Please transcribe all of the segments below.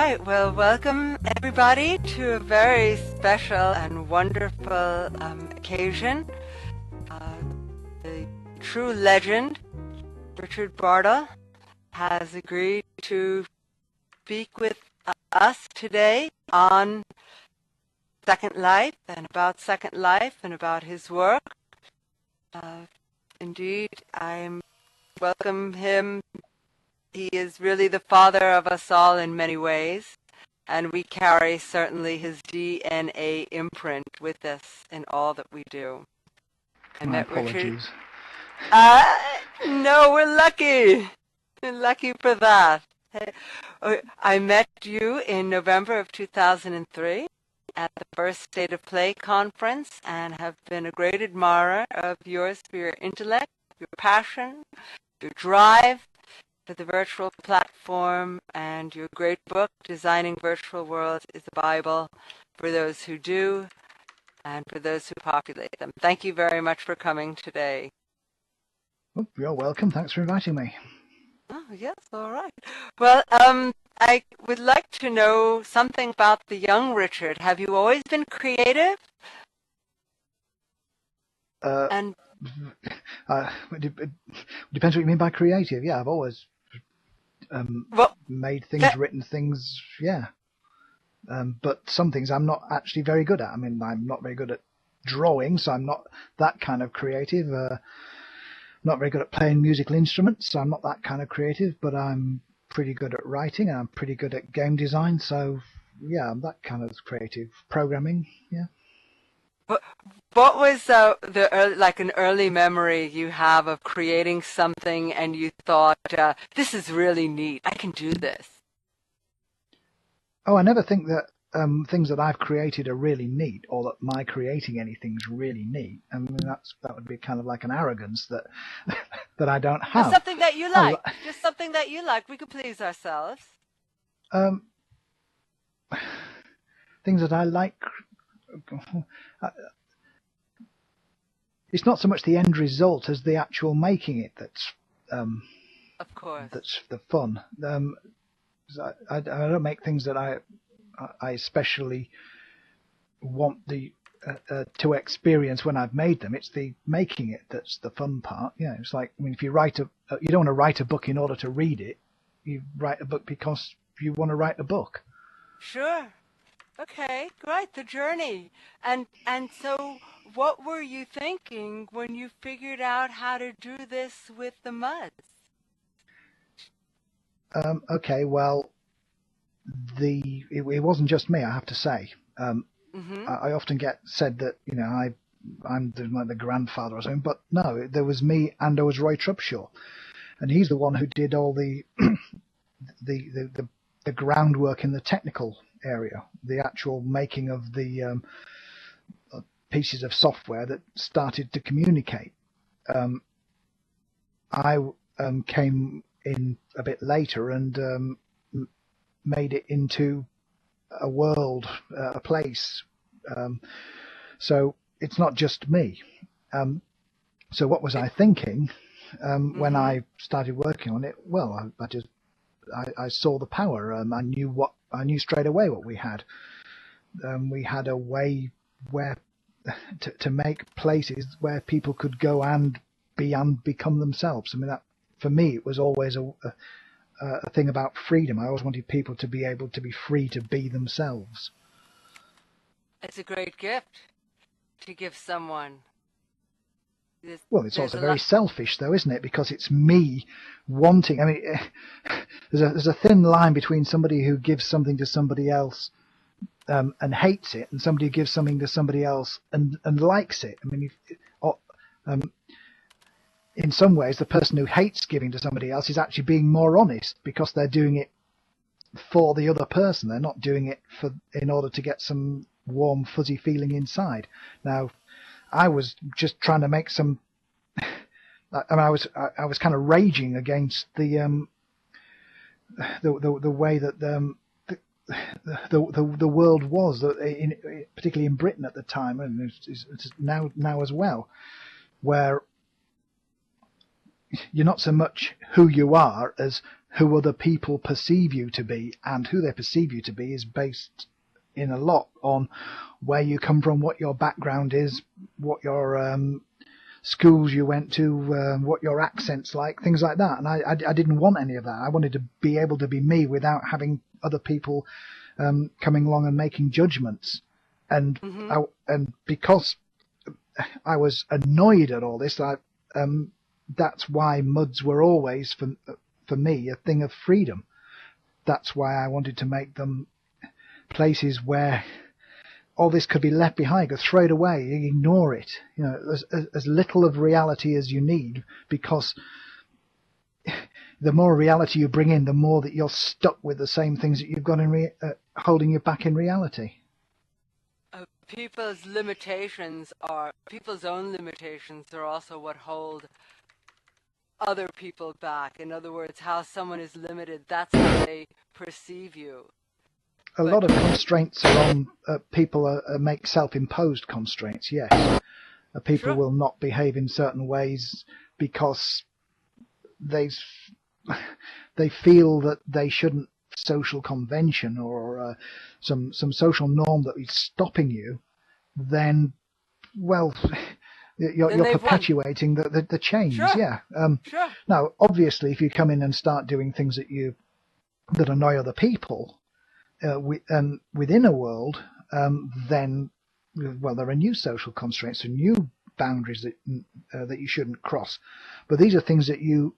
right, well, welcome everybody to a very special and wonderful occasion. The true legend, Richard Bartle, has agreed to speak with us today on Second Life and about his work. Indeed, I welcome him. He is really the father of us all in many ways, and we carry certainly his DNA imprint with us in all that we do. My apologies. No, we're lucky. We're lucky for that. I met you in November of 2003 at the first State of Play conference and have been a great admirer of yours for your intellect, your passion, your drive for the virtual platform, and your great book, Designing Virtual Worlds, is a Bible for those who do and for those who populate them. Thank you very much for coming today. Well, you're welcome. Thanks for inviting me. Oh, yes, all right. Well, I would like to know something about the young Richard. Have you always been creative? It depends what you mean by creative. Yeah, I've always made things, written things, yeah. But some things I'm not actually very good at. I mean, I'm not very good at drawing, so I'm not that kind of creative. Not very good at playing musical instruments, so I'm not that kind of creative, but I'm pretty good at writing, and I'm pretty good at game design, so yeah, I'm that kind of creative. Programming, yeah. What was an early memory you have of creating something and you thought, this is really neat, I can do this? Oh, I never think that things that I've created are really neat, or that my creating anything's really neat. I mean, that would be kind of like an arrogance that that I don't have. Just something that you like. Just something that you like. We could please ourselves. Things that I like. It's not so much the end result as the actual making it that's of course, that's the fun. I don't make things that I especially want to experience when I've made them. It's the making it that's the fun part. Yeah, it's like, I mean, if you you don't want to write a book in order to read it. You write a book because you want to write a book. Sure. Okay, great, the journey. And so what were you thinking when you figured out how to do this with the muds? Okay, well, it wasn't just me, I have to say. I often get said that, you know, I'm like the grandfather or something, but no, there was me and there was Roy Trubshaw. And he's the one who did all the groundwork in the technical area, the actual making of the pieces of software that started to communicate. I came in a bit later and made it into a world, a place. So it's not just me. So what was I thinking when I started working on it? Well, I saw the power. I knew straight away what we had. We had a way where to make places where people could go and be and become themselves. I mean, that for me it was always a thing about freedom. I always wanted people to be able to be free to be themselves. It's a great gift to give someone. Well, it's also very selfish, though, isn't it? Because it's me wanting. I mean, there's a thin line between somebody who gives something to somebody else and hates it, and somebody who gives something to somebody else and likes it. I mean, in some ways, the person who hates giving to somebody else is actually being more honest because they're doing it for the other person. They're not doing it in order to get some warm, fuzzy feeling inside. Now, I was just trying to make some. I mean, I was kind of raging against the way that the world was, particularly in Britain at the time, and it's now as well, where you're not so much who you are as who other people perceive you to be, and who they perceive you to be is based in a lot on where you come from, what your background is, what your schools you went to, what your accent's like, things like that. And I didn't want any of that. I wanted to be able to be me without having other people coming along and making judgments. And and because I was annoyed at all this, that's why MUDs were always, for me, a thing of freedom. That's why I wanted to make them places where all this could be left behind, go throw it away, ignore it. You know, as little of reality as you need, because the more reality you bring in, the more that you're stuck with the same things that you've got holding you back in reality. People's own limitations are also what hold other people back. In other words, how someone is limited, that's how they perceive you. A lot of constraints are on people make self-imposed constraints, yes. People will not behave in certain ways because they feel that they shouldn't. Social convention or some social norm that is stopping you, then, well, you're perpetuating the change. Sure. Yeah. Sure. Now, obviously, if you come in and start doing things that annoy other people within a world, then, well, there are new social constraints and new boundaries that you shouldn't cross. But these are things that you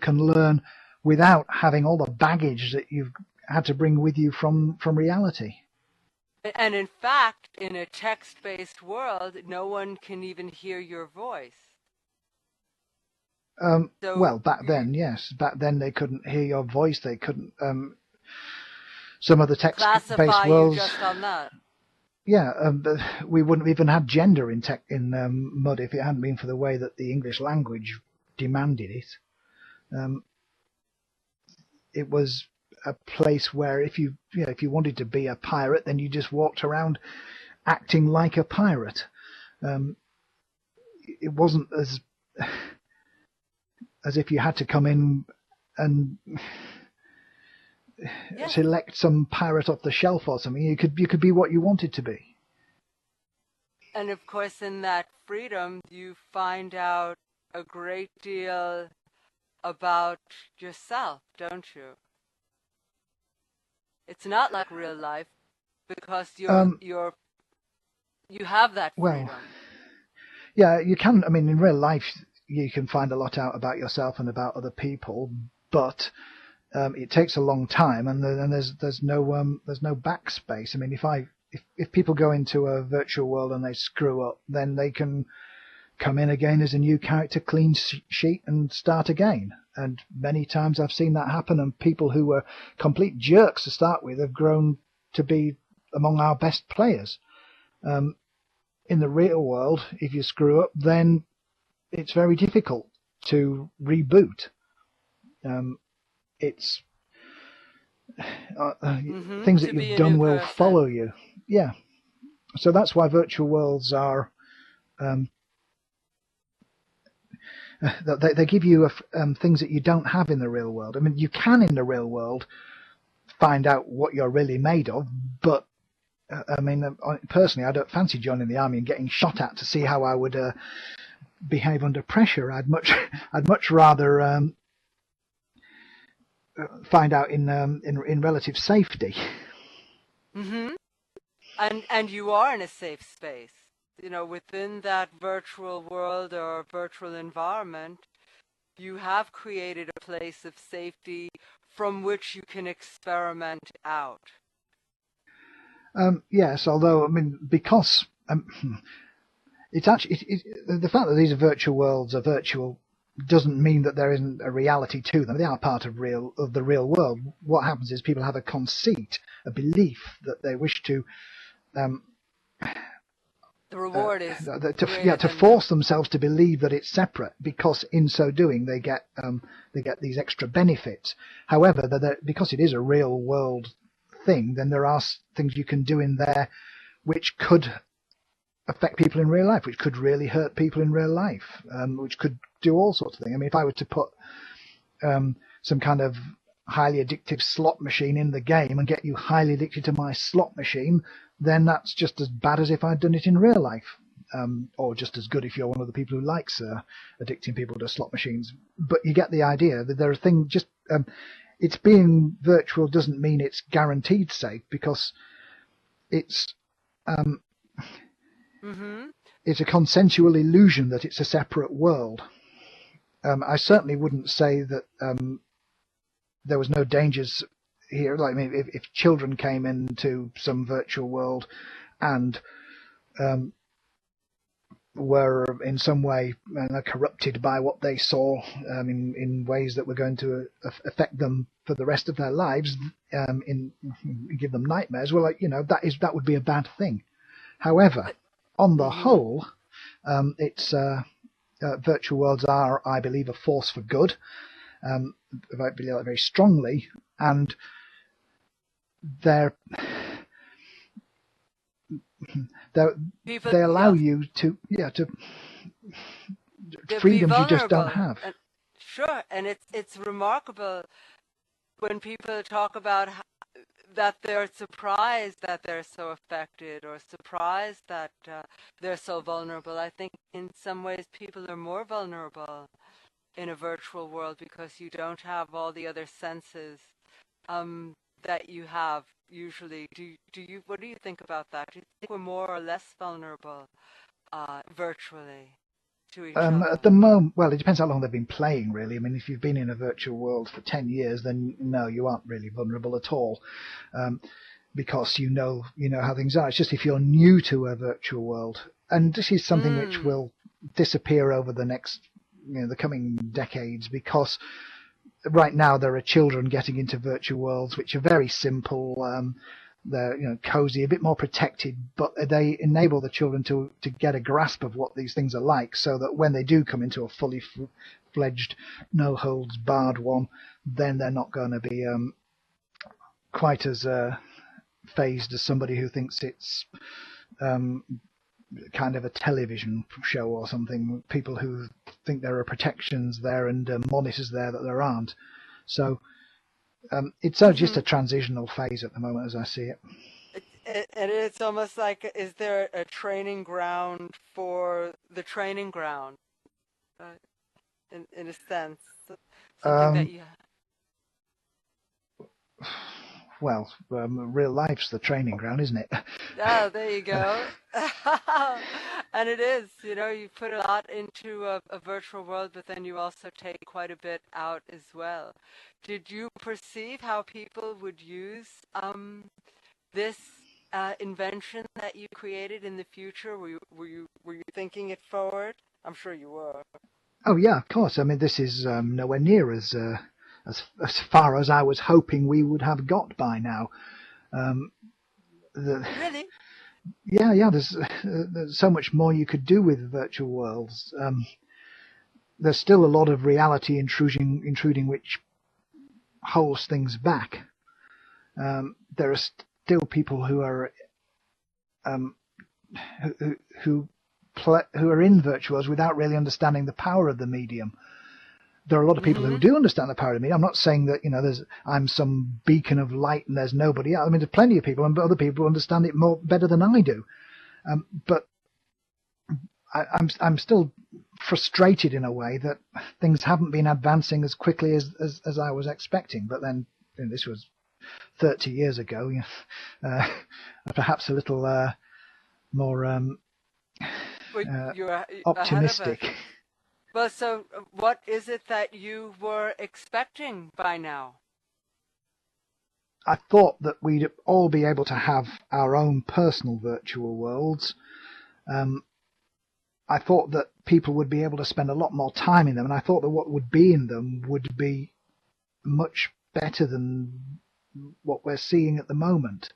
can learn without having all the baggage that you've had to bring with you from reality. And in fact, in a text-based world, no one can even hear your voice. Well, back then, yes. Back then they couldn't hear your voice. They couldn't. Some of the text-based worlds. Classify you just on that. Yeah, we wouldn't have even had gender in MUD if it hadn't been for the way that the English language demanded it. It was a place where if you wanted to be a pirate, then you just walked around acting like a pirate. It wasn't as if you had to come in and select some pirate off the shelf or something. You could be what you wanted to be. And of course, in that freedom, you find out a great deal about yourself, don't you? It's not like real life because you have that freedom. Well, yeah, you can. I mean, in real life, you can find a lot out about yourself and about other people, but it takes a long time, and there's no backspace. I mean, if people go into a virtual world and they screw up, then they can come in again as a new character, clean sheet, and start again. And many times I've seen that happen, and people who were complete jerks to start with have grown to be among our best players. In the real world, if you screw up, then it's very difficult to reboot. It's things that you've done will follow you. Yeah. So that's why virtual worlds are... they give you things that you don't have in the real world. I mean, you can in the real world find out what you're really made of, but I mean, personally, I don't fancy joining the army and getting shot at to see how I would behave under pressure. I'd much rather find out in relative safety. Mm-hmm. And you are in a safe space. You know, within that virtual world or virtual environment, you have created a place of safety from which you can experiment out. Yes, although, I mean, because it's actually the fact that these virtual worlds are virtual doesn't mean that there isn't a reality to them. They are part of the real world. What happens is people have a conceit, a belief that they wish to the reward is to force themselves to believe that it's separate, because in so doing they get these extra benefits. However, because it is a real world thing, then there are things you can do in there which could affect people in real life, which could really hurt people in real life, which could do all sorts of things. I mean, if I were to put some kind of highly addictive slot machine in the game and get you highly addicted to my slot machine, then that's just as bad as if I'd done it in real life. Or just as good if you're one of the people who likes addicting people to slot machines. But you get the idea that there are things just... it's being virtual doesn't mean it's guaranteed safe, because it's it's a consensual illusion that it's a separate world. I certainly wouldn't say that there was no dangers here. Like, I mean, if children came into some virtual world and were in some way corrupted by what they saw in ways that were going to affect them for the rest of their lives, give them nightmares, well, that would be a bad thing. However, on the whole, virtual worlds are, I believe, a force for good. I believe that very strongly, and they allow you to freedoms you just don't have. Sure, and it's remarkable when people talk about that they're surprised that they're so affected, or surprised that they're so vulnerable. I think in some ways people are more vulnerable in a virtual world because you don't have all the other senses that you have usually. What do you think about that? Do you think we're more or less vulnerable virtually to each other? At the moment, well, it depends how long they've been playing, really. I mean, if you've been in a virtual world for 10 years, then no, you aren't really vulnerable at all, because you know how things are. It's just if you're new to a virtual world, and this is something which will disappear over the next, the coming decades, because right now there are children getting into virtual worlds which are very simple. They're cozy, a bit more protected, but they enable the children to get a grasp of what these things are like, so that when they do come into a fully fledged, no holds barred one, then they're not going to be quite as phased as somebody who thinks it's kind of a television show or something. People who think there are protections there and monitors there that there aren't. So it's just a transitional phase at the moment, as I see it. And it's almost like, is there a training ground for the training ground, in a sense, something that you... Well, real life's the training ground, isn't it? Oh, there you go. And it is, you put a lot into a virtual world, but then you also take quite a bit out as well. Did you perceive how people would use this invention that you created in the future? Were you thinking it forward? I'm sure you were. Oh yeah, of course. I mean, this is nowhere near as far as I was hoping we would have got by now. Really? Yeah. There's so much more you could do with virtual worlds. There's still a lot of reality intruding, which holds things back. There are still people who are who are in virtual worlds without really understanding the power of the medium. There are a lot of people who do understand the power of the medium. I'm not saying that I'm some beacon of light and there's nobody else. I mean, there's plenty of people, and other people understand it better than I do. But I'm still frustrated in a way that things haven't been advancing as quickly as I was expecting. But then this was 30 years ago. Perhaps a little more you're optimistic. Well, so what is it that you were expecting by now? I thought that we'd all be able to have our own personal virtual worlds. I thought that people would be able to spend a lot more time in them, and I thought that what would be in them would be much better than what we're seeing at the moment.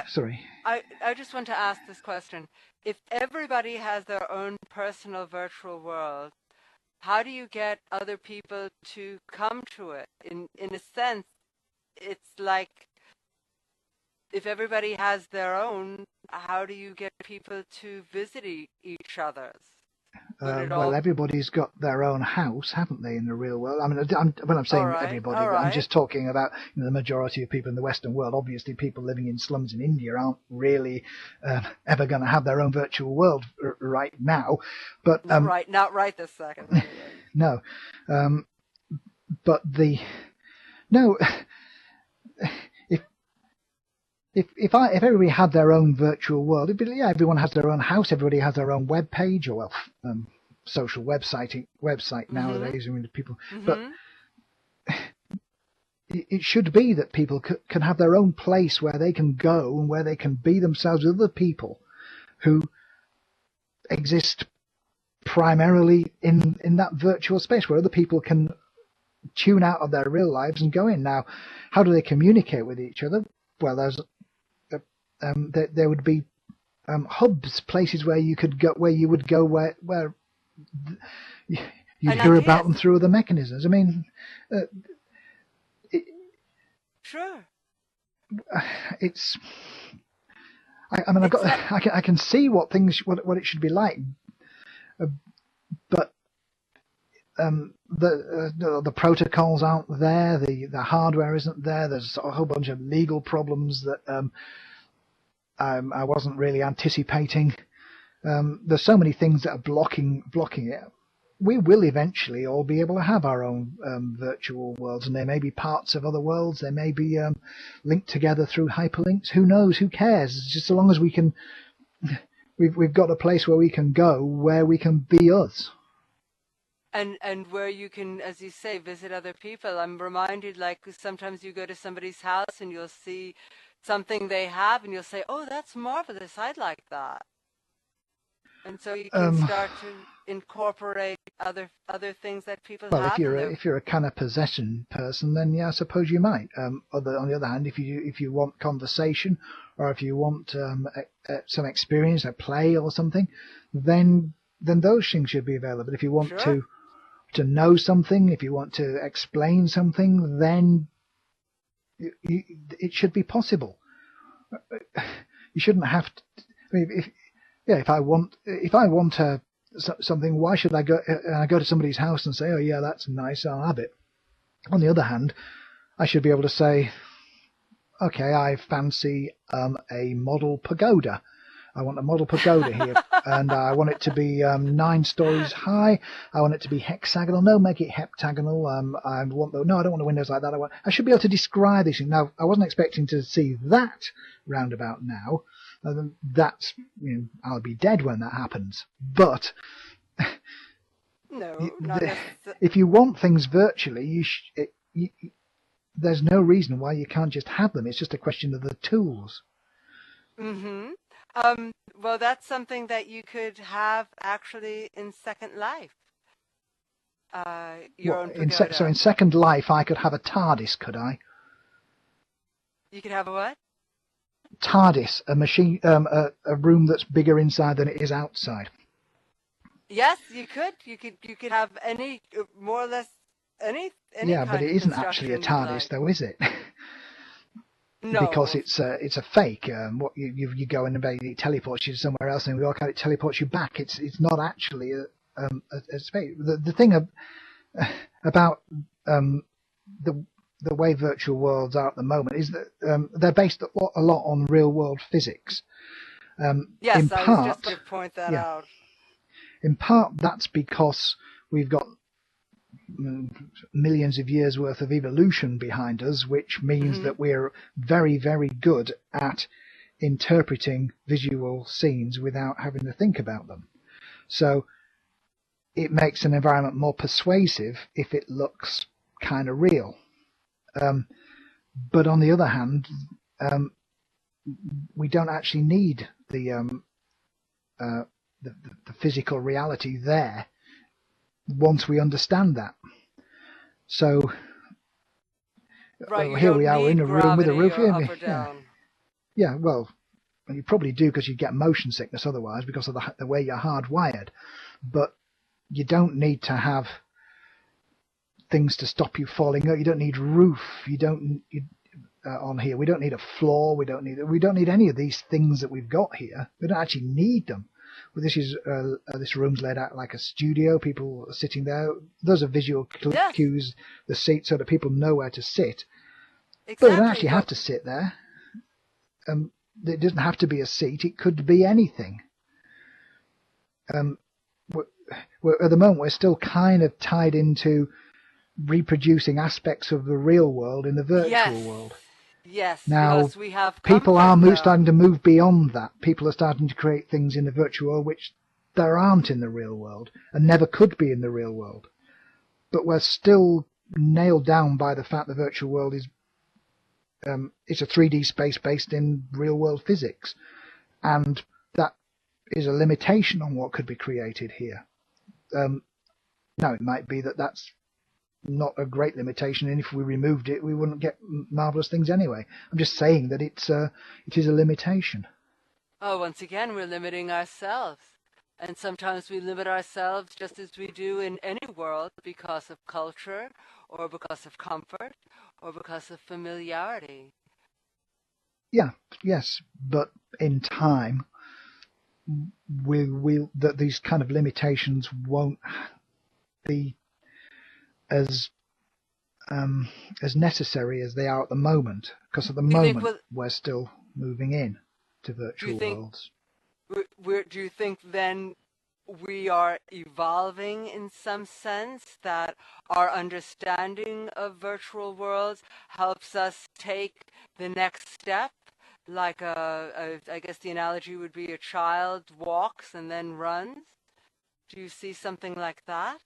Sorry. I just want to ask this question. If everybody has their own personal virtual world, how do you get other people to come to it? In a sense, it's like, if everybody has their own, how do you get people to visit each other's? Would it Well, all? everybody's got their own house, haven't they, in the real world? I mean, when I'm All saying right, everybody, all I'm right. just talking about the majority of people in the Western world. Obviously, people living in slums in India aren't really ever going to have their own virtual world right now. But Not right this second, anyway. no, but no. If if everybody had their own virtual world, it'd be, yeah, everyone has their own house, everybody has their own web page, or social website nowadays. I mean, people, but it should be that people can have their own place where they can go and where they can be themselves with other people who exist primarily in that virtual space where other people can tune out of their real lives and go in. Now, how do they communicate with each other? Well, there would be hubs, places where you could go, where you would go, where you'd hear about them through other mechanisms. I mean, sure. It's. I mean, I can see what it should be like, but the protocols aren't there, the hardware isn't there. There's a whole bunch of legal problems that I wasn't really anticipating. There's so many things that are blocking it. We will eventually all be able to have our own virtual worlds, and there may be parts of other worlds. They may be linked together through hyperlinks. Who knows? Who cares? Just so long as we can, we've got a place where we can go, where we can be us. And where you can, as you say, visit other people. I'm reminded, like, sometimes you go to somebody's house and you'll see something they have, and you'll say, "Oh, that's marvelous. I'd like that." And so you can start to incorporate other things that people have. Well, if you're a kind of possession person, then yeah, I suppose you might. On the other hand, if you want conversation, or if you want some experience, a play or something, then those things should be available. But if you want to know something, if you want to explain something, then it should be possible. You shouldn't have to. I mean, if I want something, why should I go to somebody's house and say, "Oh yeah, that's nice, I'll have it"? On the other hand, I should be able to say, "Okay, I fancy a model pagoda. I want a model pagoda here, and I want it to be 9 stories high. I want it to be hexagonal. No, make it heptagonal. I don't want the windows like that. I should be able to describe this thing." Now, I wasn't expecting to see that roundabout now. That's, I'll be dead when that happens. But no, if you want things virtually, there's no reason why you can't just have them. It's just a question of the tools. Well, that's something that you could have actually in Second Life. Your own pagoda. So in Second Life, I could have a TARDIS, could I? You could have a what? TARDIS, a machine, a room that's bigger inside than it is outside. Yes, you could. You could have any, more or less any. Yeah, kind but it isn't actually a TARDIS, though, is it? No, because it's a fake. What you go in and it teleports you somewhere else, and we walk out, it teleports you back. It's not actually a space. The thing about the way virtual worlds are at the moment is that they're based a lot on real world physics. Yes, I was just going to point that out. In part, that's because we've got millions of years worth of evolution behind us, which means that we're very, very good at interpreting visual scenes without having to think about them. So it makes an environment more persuasive if it looks kind of real. But on the other hand, we don't actually need the physical reality there once we understand that. So here we are in a room with a roof. Yeah, well, you probably do because you get motion sickness otherwise because of the way you're hardwired. But you don't need to have things to stop you falling out. You don't need roof. On here. We don't need a floor. We don't need any of these things that we've got here. We don't actually need them. Well, this room's laid out like a studio. People are sitting there. Those are visual Yes, cues, the seats, so that people know where to sit. But they don't exactly. actually have to sit there. It doesn't have to be a seat. It could be anything. At the moment, we're still kind of tied into reproducing aspects of the real world in the virtual Yes, world. yes, Now, because we have people comfort are there. starting to move beyond that. People are starting to create things in the virtual world which there aren't in the real world and never could be in the real world. But we're still nailed down by the fact the virtual world is it's a 3D space based in real world physics, and that is a limitation on what could be created here. Now, it might be that that's not a great limitation, and if we removed it, we wouldn't get marvelous things anyway. I'm just saying that it is a limitation. Oh, once again, we're limiting ourselves. And sometimes we limit ourselves just as we do in any world because of culture or because of comfort or because of familiarity. Yeah, yes, but in time, that these kind of limitations won't be as necessary as they are at the moment, because at the Do you think moment we're still moving in to do you virtual think worlds. do you think then we are evolving in some sense, that our understanding of virtual worlds helps us take the next step? Like I guess the analogy would be a child walks and then runs. Do you see something like that?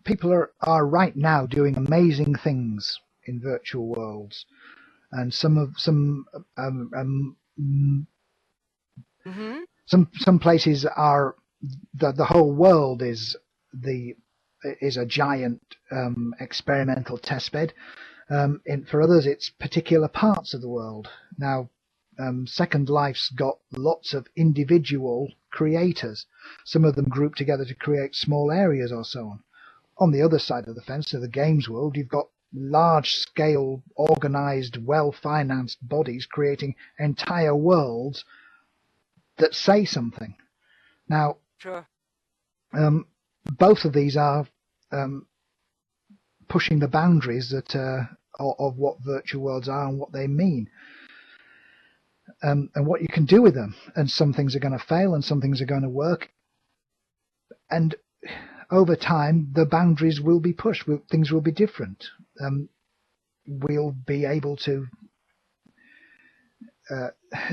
People are right now doing amazing things in virtual worlds, and Mm-hmm. some places are the whole world is a giant experimental testbed. For others, it's particular parts of the world. Now, Second Life's got lots of individual creators. Some of them group together to create small areas or so on. On the other side of the fence, to the games world, you've got large-scale, organized, well-financed bodies creating entire worlds that say something. Now, Sure. both of these are pushing the boundaries of what virtual worlds are and what they mean, and what you can do with them. And some things are going to fail, and some things are going to work. And over time, the boundaries will be pushed. Things will be different. We'll be able to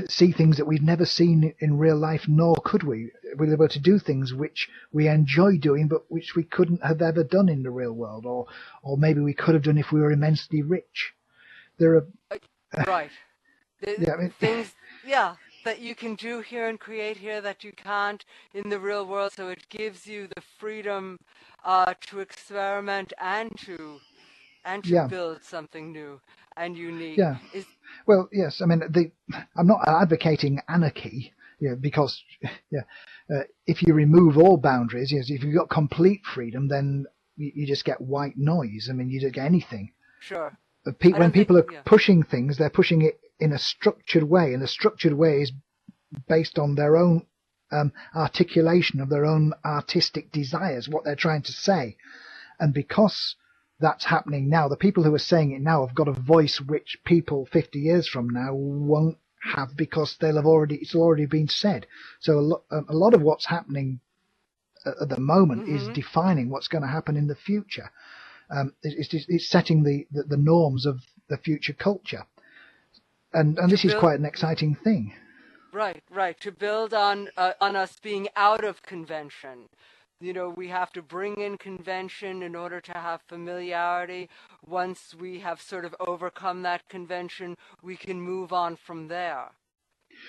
see things that we've never seen in real life, nor could we. We'll be able to do things which we enjoy doing, but which we couldn't have ever done in the real world, or maybe we could have done if we were immensely rich. There are Right. yeah, I mean, Things, yeah, that you can do here and create here that you can't in the real world. So it gives you the freedom to experiment and to yeah, build something new and unique. yeah. Is Well, yes. I mean, I'm not advocating anarchy, because if you remove all boundaries, yes, if you've got complete freedom, then you just get white noise. I mean, you don't get anything. sure. I When don't think, people are yeah, pushing things, they're pushing it in a structured way, and the structured way is based on their own articulation of their own artistic desires, what they're trying to say. And because that's happening now, the people who are saying it now have got a voice which people 50 years from now won't have, because it's already been said. So a lot of what's happening at the moment is mm-hmm. defining what's going to happen in the future. It's setting the norms of the future culture. And To this is build, quite an exciting thing. right, to build on us being out of convention. You know, we have to bring in convention in order to have familiarity. Once we have sort of overcome that convention, we can move on from there.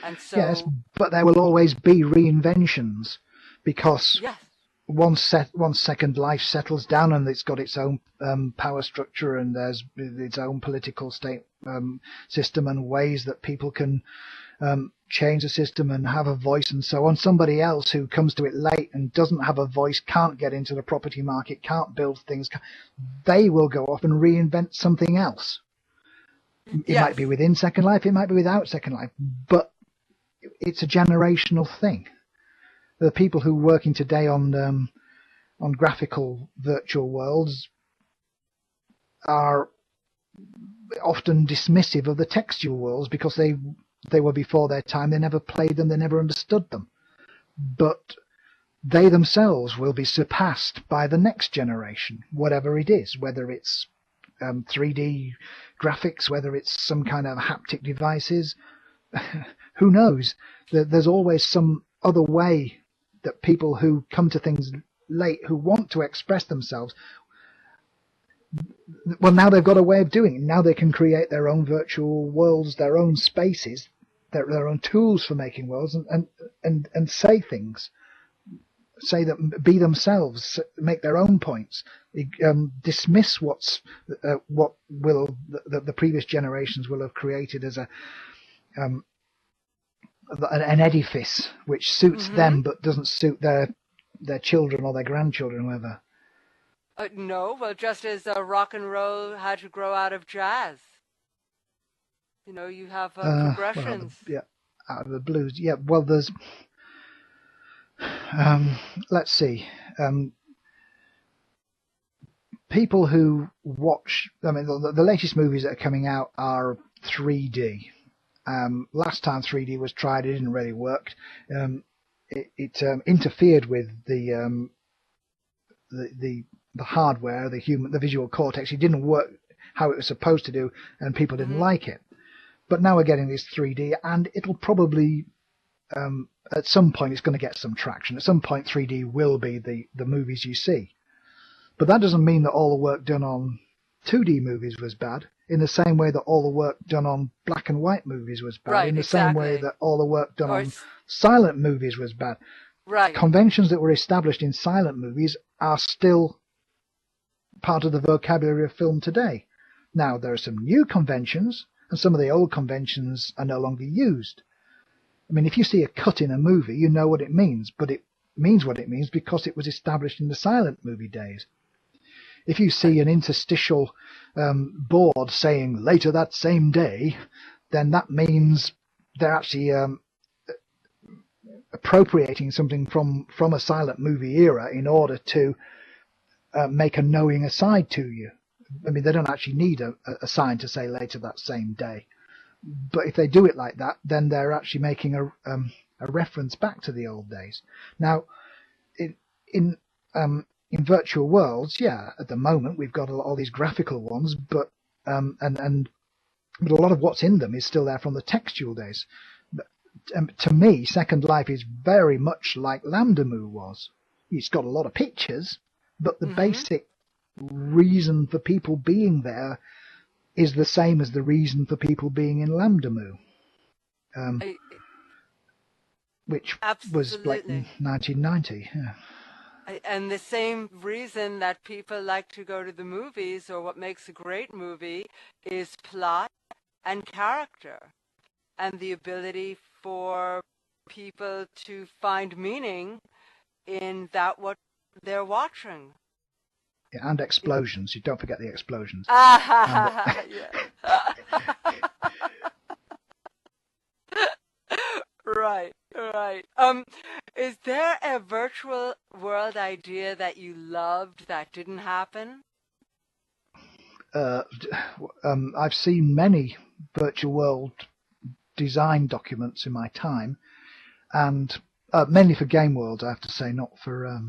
And Yes, so, but there will always be reinventions, because yes, once Second Life settles down and it's got its own power structure, and there's its own political state system and ways that people can change the system and have a voice and so on, somebody else who comes to it late and doesn't have a voice, can't get into the property market, can't build things, they will go off and reinvent something else. It might yes, be within Second Life, it might be without Second Life, but it's a generational thing. The people who are working today on graphical virtual worlds are often dismissive of the textual worlds because they were before their time. They never played them. They never understood them. But they themselves will be surpassed by the next generation, whatever it is, whether it's 3D graphics, whether it's some kind of haptic devices. Who knows? There's always some other way that people who come to things late, who want to express themselves, well, now they've got a way of doing it. Now they can create their own virtual worlds, their own spaces, their own tools for making worlds, and say things. Say that, be themselves, make their own points, dismiss what the previous generations will have created as an edifice which suits them but doesn't suit their children or their grandchildren, whoever. No, well, just as rock and roll had to grow out of jazz. You know, you have progressions. Well, out of the blues. Yeah, well, there's... let's see. People who watch... I mean, the latest movies that are coming out are 3D. Last time 3D was tried, it didn't really work. It interfered with the hardware, the visual cortex. It didn't work how it was supposed to do, and people didn't like it. But now we're getting this 3D, and it'll probably, at some point, it's going to get some traction. At some point, 3D will be the movies you see. But that doesn't mean that all the work done on 2D movies was bad, in the same way that all the work done on black and white movies was bad, right, in the exactly. same way that all the work done on silent movies was bad. Right. Conventions that were established in silent movies are still part of the vocabulary of film today. Now, there are some new conventions, and some of the old conventions are no longer used. I mean, if you see a cut in a movie, you know what it means, but it means what it means because it was established in the silent movie days. If you see an interstitial board saying later that same day, then that means they're actually appropriating something from a silent movie era in order to make a knowing aside to you. I mean, they don't actually need a sign to say later that same day. But if they do it like that, then they're actually making a reference back to the old days. Now, in virtual worlds, yeah, at the moment we've got all these graphical ones, but a lot of what's in them is still there from the textual days. To me, Second Life is very much like Lambda-Moo was. It's got a lot of pictures, but the basic reason for people being there is the same as the reason for people being in Lambda-Moo, which was like in 1990. Yeah. And the same reason that people like to go to the movies, or what makes a great movie, is plot and character, and the ability for people to find meaning in that what they're watching. Yeah, and explosions. You don't forget the explosions. Right, right. Is there a virtual world idea that you loved that didn't happen? I've seen many virtual world design documents in my time, and mainly for game worlds, I have to say, not for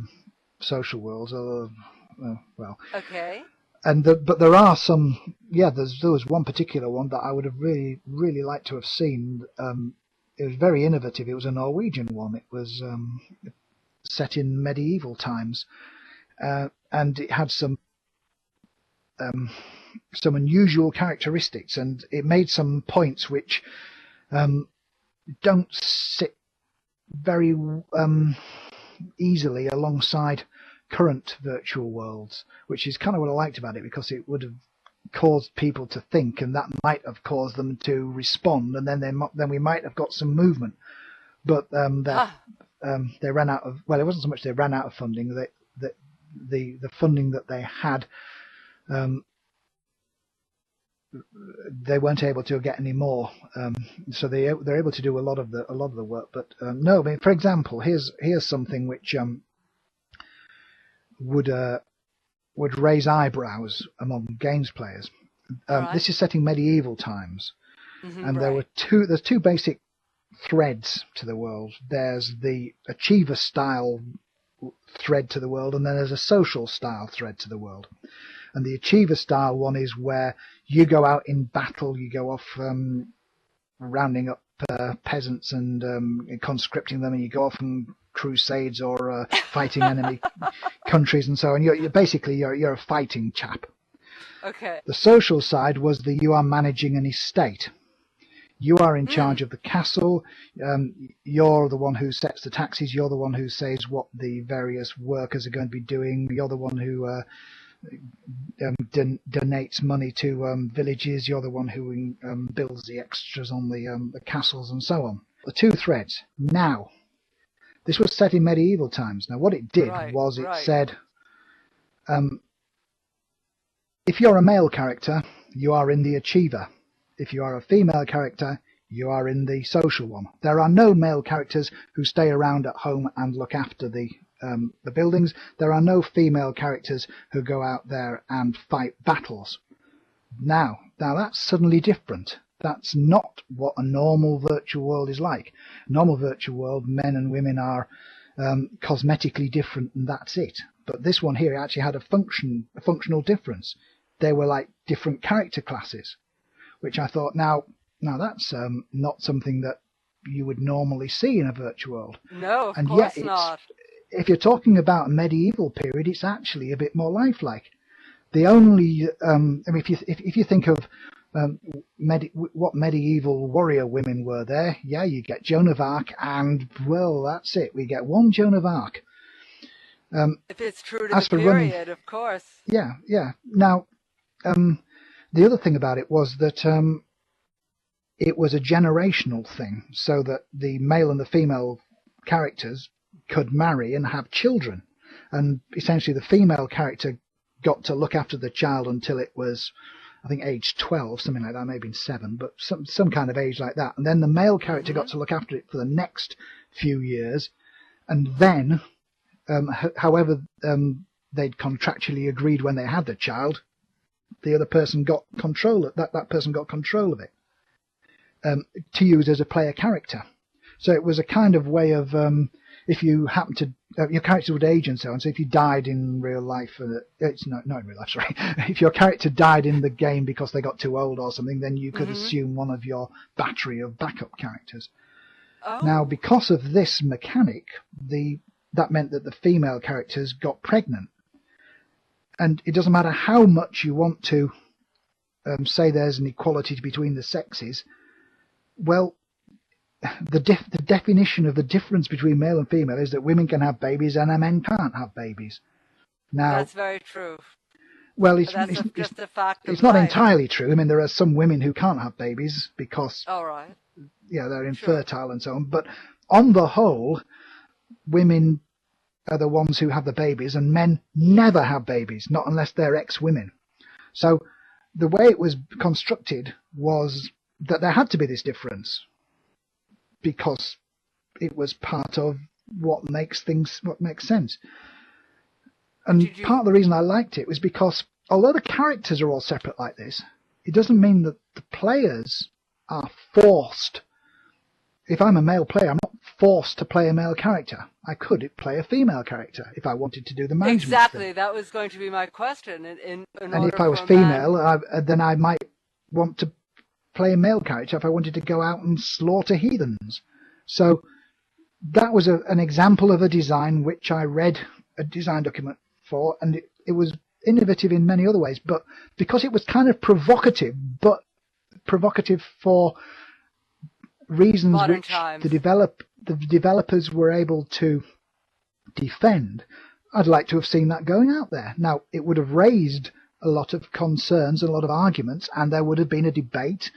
social worlds. Well, okay. But there are some. Yeah, there was one particular one that I would have really liked to have seen. It was very innovative. It was a Norwegian one. It was set in medieval times, and it had some unusual characteristics, and it made some points which don't sit very easily alongside current virtual worlds, which is kind of what I liked about it, because it would have caused people to think, and that might have caused them to respond, and then we might have got some movement. But they ran out of, well, it wasn't so much they ran out of funding, the funding that they had they weren't able to get any more. So they're able to do a lot of the work. But no, I mean, for example, here's something which would raise eyebrows among games players. Right. This is set in medieval times, and Right. there's two basic threads to the world. There's the achiever style thread to the world, and then there's a social style thread to the world. And the achiever style one is where you go out in battle, you go off rounding up peasants and conscripting them, and you go off on crusades or fighting enemy countries and so on. You're basically you're a fighting chap. Okay. The social side was that you are managing an estate. You are in charge of the castle. You're the one who sets the taxes. You're the one who says what the various workers are going to be doing. You're the one who donates money to villages. You're the one who builds the extras on the castles and so on. The two threads. Now, this was set in medieval times. Now, what it did was it said, if you're a male character, you are in the achiever. If you are a female character, you are in the social one. There are no male characters who stay around at home and look after the buildings. There are no female characters who go out there and fight battles. Now that's suddenly different. That's not what a normal virtual world is like. Normal virtual world, men and women are cosmetically different, and that's it. But this one here actually had a functional difference. They were like different character classes, which I thought, now that's not something that you would normally see in a virtual world. No, of and course yet not. If you're talking about a medieval period, it's actually a bit more lifelike. The only, I mean, if you think of what medieval warrior women were there, yeah, you get Joan of Arc, and well, that's it. We get one Joan of Arc. If it's true to the period, of course. Yeah. Now, the other thing about it was that it was a generational thing, so that the male and the female characters could marry and have children. And essentially the female character got to look after the child until it was, I think, age 12, something like that, maybe 7, but some kind of age like that. And then the male character got to look after it for the next few years. And then, however they'd contractually agreed when they had the child, the other person got control of that person got control of it to use as a player character. So it was a kind of way of if you happen to your character would age and so on. So if you died in real life, it's not in real life. Sorry, if your character died in the game because they got too old or something, then you could assume one of your battery of backup characters. Oh. Now, because of this mechanic, that meant that the female characters got pregnant. And it doesn't matter how much you want to say there's an equality between the sexes. Well, the definition of the difference between male and female is that women can have babies and men can't have babies. Now, that's very true. Well, just a fact of it's not life. entirely true. I mean, there are some women who can't have babies because right. They're infertile and so on. But on the whole, women are the ones who have the babies, and men never have babies, not unless they're ex-women. So the way it was constructed was that there had to be this difference because it was part of what makes sense. And part of the reason I liked it was because although the characters are all separate like this, it doesn't mean that the players are forced. If I'm a male player, I'm not forced to play a male character. I could play a female character if I wanted to do the management Exactly, thing. That was going to be my question. And if I was female, then I might want to play a male character if I wanted to go out and slaughter heathens. So that was an example of a design which I read a design document for, and it was innovative in many other ways, but because it was kind of provocative, but provocative for reasons modern which times. the developers were able to defend, I'd like to have seen that going out there. Now, it would have raised a lot of concerns and a lot of arguments, and there would have been a debate,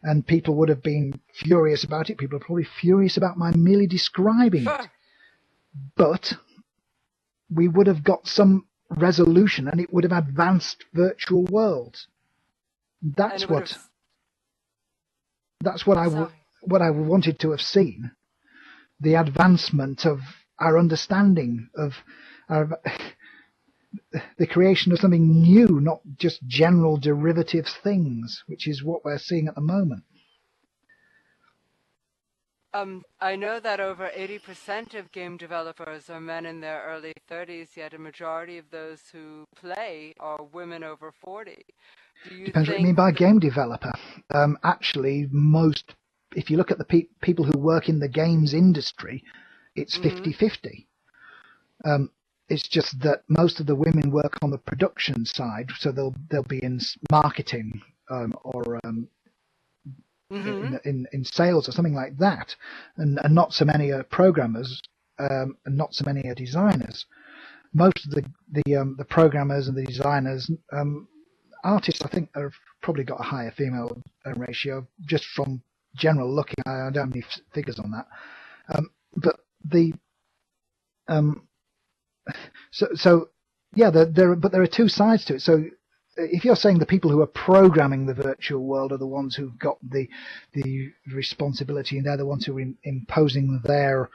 and people would have been furious about it. People are probably furious about my merely describing it. But we would have got some resolution, and it would have advanced virtual worlds. And That's it would have. what Sorry. what I wanted to have seen. The advancement of our understanding of our, the creation of something new, not just general derivative things, which is what we're seeing at the moment. I know that over 80% of game developers are men in their early 30s, yet a majority of those who play are women over 40. Do you Depends what you think mean by game developer. Actually, if you look at the people who work in the games industry, it's hmm 50-50. It's just that most of the women work on the production side, so they'll be in marketing or hmm in sales or something like that, and not so many are programmers and not so many are designers. Most of the programmers and the designers, artists, I think, have probably got a higher female ratio just from general looking. I don't have any figures on that, but the so yeah, there are two sides to it. So if you're saying the people who are programming the virtual world are the ones who've got the responsibility and they're the ones who are imposing their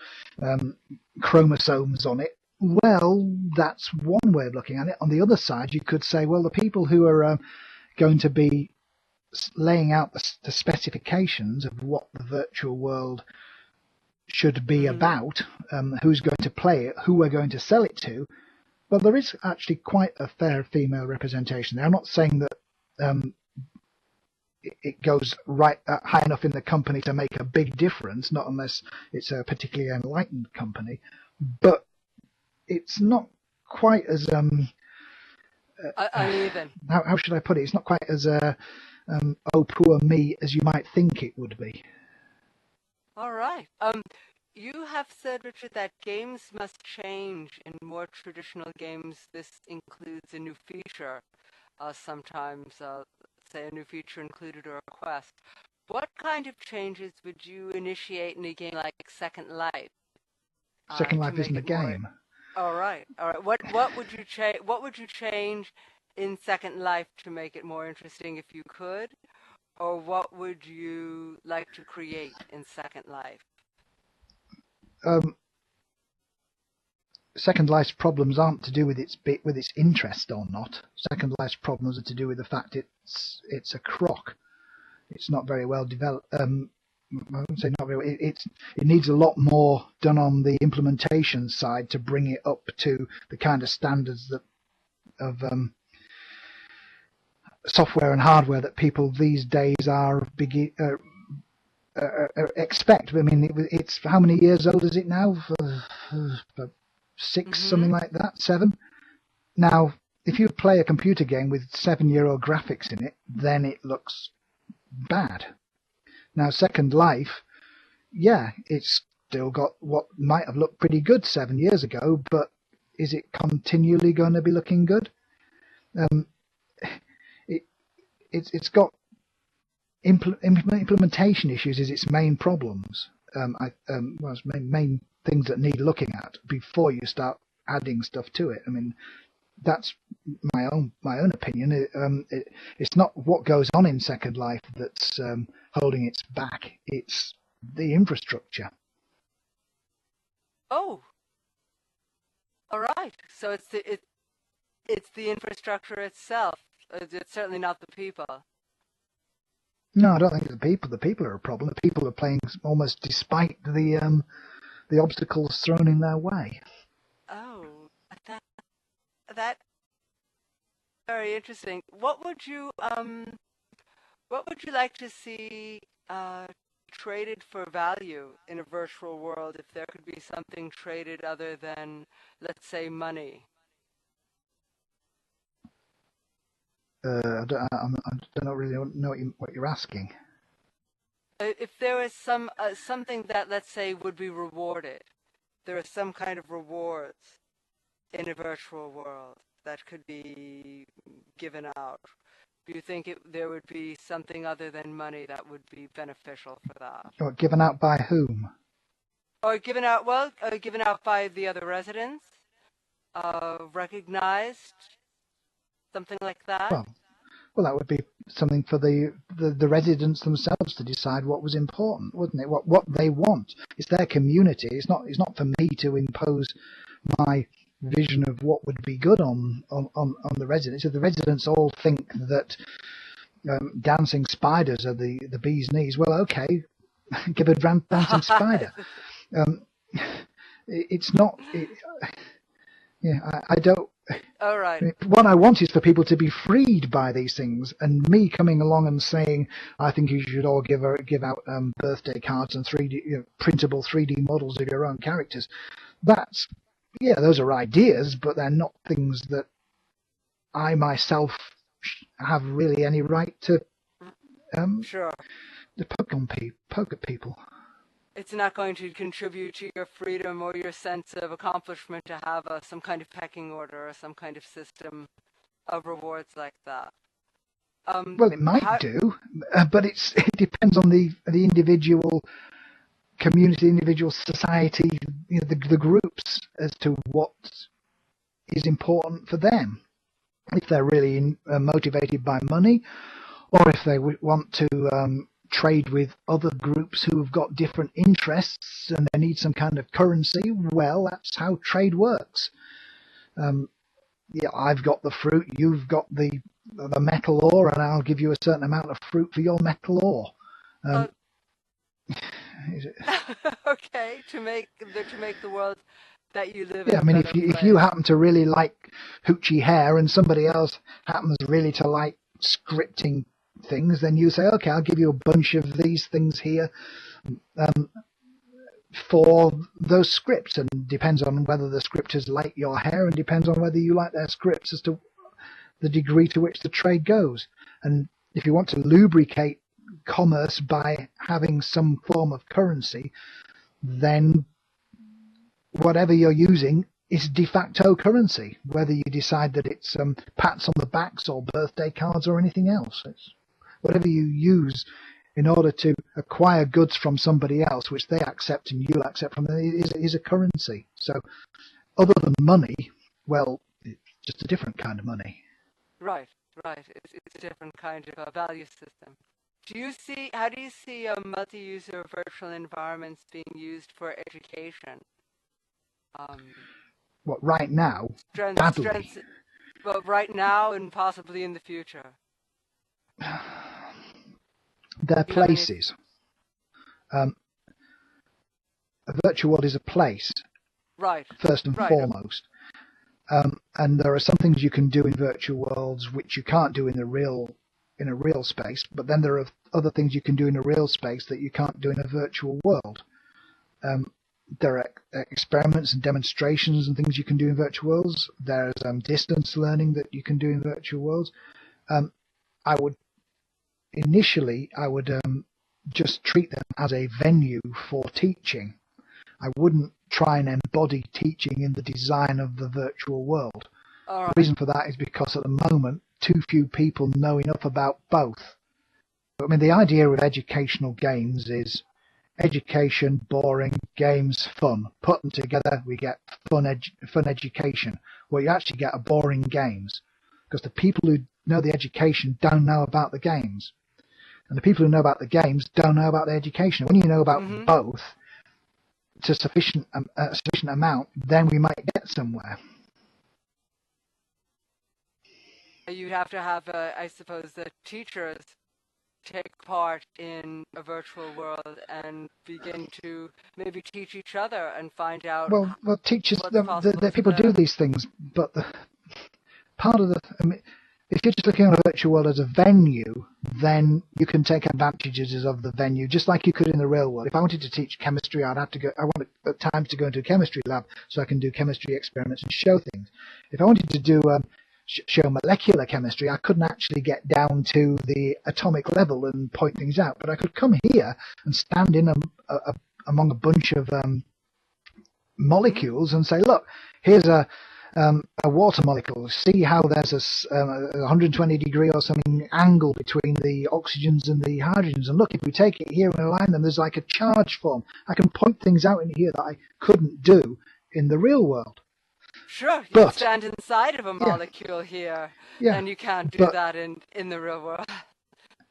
chromosomes on it, well, that's one way of looking at it. On the other side, you could say, well, the people who are going to be laying out the specifications of what the virtual world should be hmm about, who's going to play it, who we're going to sell it to, well, there is actually quite a fair female representation there. I'm not saying that it goes right high enough in the company to make a big difference, not unless it's a particularly enlightened company, but it's not quite as uneven. how should I put it? It's not quite as oh poor me as you might think it would be. All right. You have said, Richard, that games must change. In more traditional games, this includes a new feature. Sometimes, say, a new feature included or a quest. What kind of changes would you initiate in a game like Second Life Second to Life isn't make a it more? game. All right, all right. What would you change? What would you change in Second Life to make it more interesting if you could? Or what would you like to create in Second Life? Um, Second Life's problems aren't to do with its interest or not. Second Life's problems are to do with the fact it's a crock. It's not very well developed. I wouldn't say not very. It needs a lot more done on the implementation side to bring it up to the kind of standards that of software and hardware that people these days are expect. I mean, it's how many years old is it now? 6, Mm-hmm. something like that, 7. Now, if you play a computer game with 7-year-old graphics in it, then it looks bad. Now, Second Life, yeah, it's still got what might have looked pretty good 7 years ago, but is it continually going to be looking good? It, it's got implementation issues is its main problems. Well, it's main things that need looking at before you start adding stuff to it. I mean, that's my own opinion. It's not what goes on in Second Life that's holding its back. It's the infrastructure. Oh, all right. So it's the infrastructure itself. It's certainly not the people. No, I don't think the people are a problem. The people are playing almost despite the obstacles thrown in their way. Oh, that that very interesting. What would you like to see traded for value in a virtual world if there could be something traded other than, let's say, money? I don't really know what you're asking. If there was something that, let's say, would be rewarded, there is some kind of rewards in a virtual world that could be given out. Do you think there would be something other than money that would be beneficial for that? Or given out by whom? Or given out, well, given out by the other residents, recognized, something like that? Well, Well, that would be something for the residents themselves to decide what was important, wouldn't it? What they want. It's their community. It's not for me to impose my vision of what would be good on the residents. If the residents all think that dancing spiders are the bee's knees, well, okay, give a dancing spider. It's not. I don't. All right. What I want is for people to be freed by these things, and me coming along and saying, I think you should all give out birthday cards and 3D printable 3D models of your own characters. Those are ideas, but they're not things that I myself have really any right to Sure. to poke at people. It's not going to contribute to your freedom or your sense of accomplishment to have some kind of pecking order or some kind of system of rewards like that. Well, it might do, but it depends on the individual community, individual society, the groups, as to what is important for them. If they're really motivated by money, or if they want to trade with other groups who have got different interests and they need some kind of currency, well, that's how trade works. I've got the fruit, you've got the metal ore, and I'll give you a certain amount of fruit for your metal ore. Okay, to make the world that you live in. Yeah, I mean, if you happen to really like hoochie hair and somebody else happens really to like scripting things, then you say, okay, I'll give you a bunch of these things here for those scripts, and depends on whether the scripters like your hair, and depends on whether you like their scripts as to the degree to which the trade goes. And if you want to lubricate commerce by having some form of currency, then whatever you're using is de facto currency, whether you decide that it's pats on the backs or birthday cards or anything else. It's whatever you use in order to acquire goods from somebody else, which they accept and you'll accept from them, is a currency. So other than money, well, it's just a different kind of money. Right. It's a different kind of value system. How do you see multi-user virtual environments being used for education? What, right now? Badly. Well, right now and possibly in the future. They're places. A virtual world is a place, right? First and foremost. And there are some things you can do in virtual worlds which you can't do in a real space. But then there are other things you can do in a real space that you can't do in a virtual world. There are experiments and demonstrations and things you can do in virtual worlds. There's distance learning that you can do in virtual worlds. I would just treat them as a venue for teaching. I wouldn't try and embody teaching in the design of the virtual world. All right. The reason for that is because at the moment, too few people know enough about both. I mean, the idea of educational games is education, boring, games, fun. Put them together, we get fun education. Well, you actually get a boring games, because the people who know the education don't know about the games. And the people who know about the games don't know about the education. When you know about both to a sufficient amount, then we might get somewhere. You'd have to have, I suppose, the teachers take part in a virtual world and begin to maybe teach each other and find out. Well, teachers, the people do these things, but if you're just looking at a virtual world as a venue, then you can take advantages of the venue, just like you could in the real world. If I wanted to teach chemistry, I want at times to go into a chemistry lab so I can do chemistry experiments and show things. If I wanted to do show molecular chemistry, I couldn't actually get down to the atomic level and point things out, but I could come here and stand in among a bunch of molecules and say, look, here's a water molecule. See how there's a 120 degree or something angle between the oxygens and the hydrogens, and look, if we take it here and align them, there's like a charge form. I can point things out in here that I couldn't do in the real world. Sure, you But stand inside of a yeah, molecule here, yeah, and you can't do but that in the real world.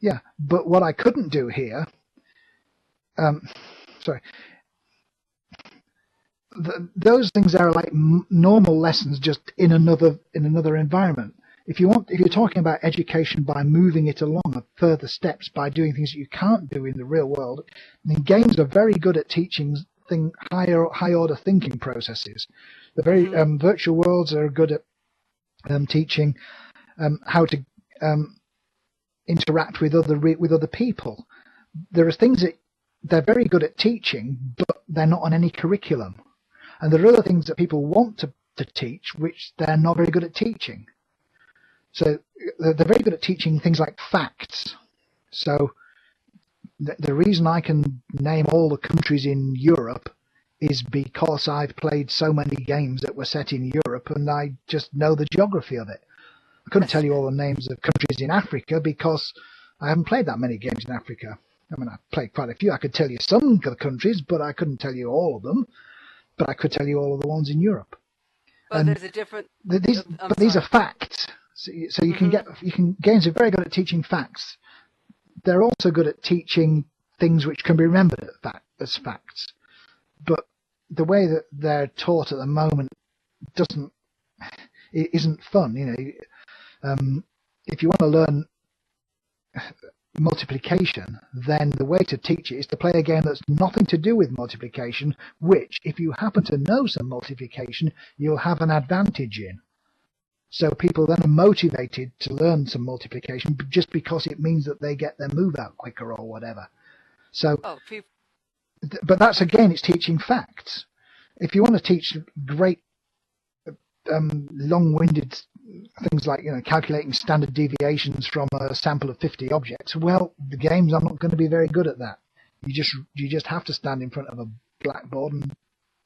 yeah, but what I couldn't do here, um, sorry, those things are like normal lessons, just in another environment. If you're talking about education by moving it along further steps by doing things that you can't do in the real world, I mean, games are very good at teaching high order thinking processes. The very Hmm. virtual worlds are good at teaching how to interact with other people. There are things that they're very good at teaching, but they're not on any curriculum. And there are other things that people want to teach, which they're not very good at teaching. So they're very good at teaching things like facts. So the reason I can name all the countries in Europe is because I've played so many games that were set in Europe, and I just know the geography of it. I couldn't tell you all the names of countries in Africa because I haven't played that many games in Africa. I mean, I've played quite a few. I could tell you some of the countries, but I couldn't tell you all of them. But I could tell you all of the ones in Europe. But And there's a different. I'm these are sorry. facts. So Hmm. games are very good at teaching facts. They're also good at teaching things which can be remembered as facts. But the way that they're taught at the moment doesn't it isn't fun. If you want to learn multiplication, then the way to teach it is to play a game that's nothing to do with multiplication, which, if you happen to know some multiplication, you'll have an advantage in. So people then are motivated to learn some multiplication just because it means that they get their move out quicker or whatever. So, Oh, people. but that's again, it's teaching facts. If you want to teach great long-winded things like calculating standard deviations from a sample of 50 objects, well, the games are not going to be very good at that. You just have to stand in front of a blackboard and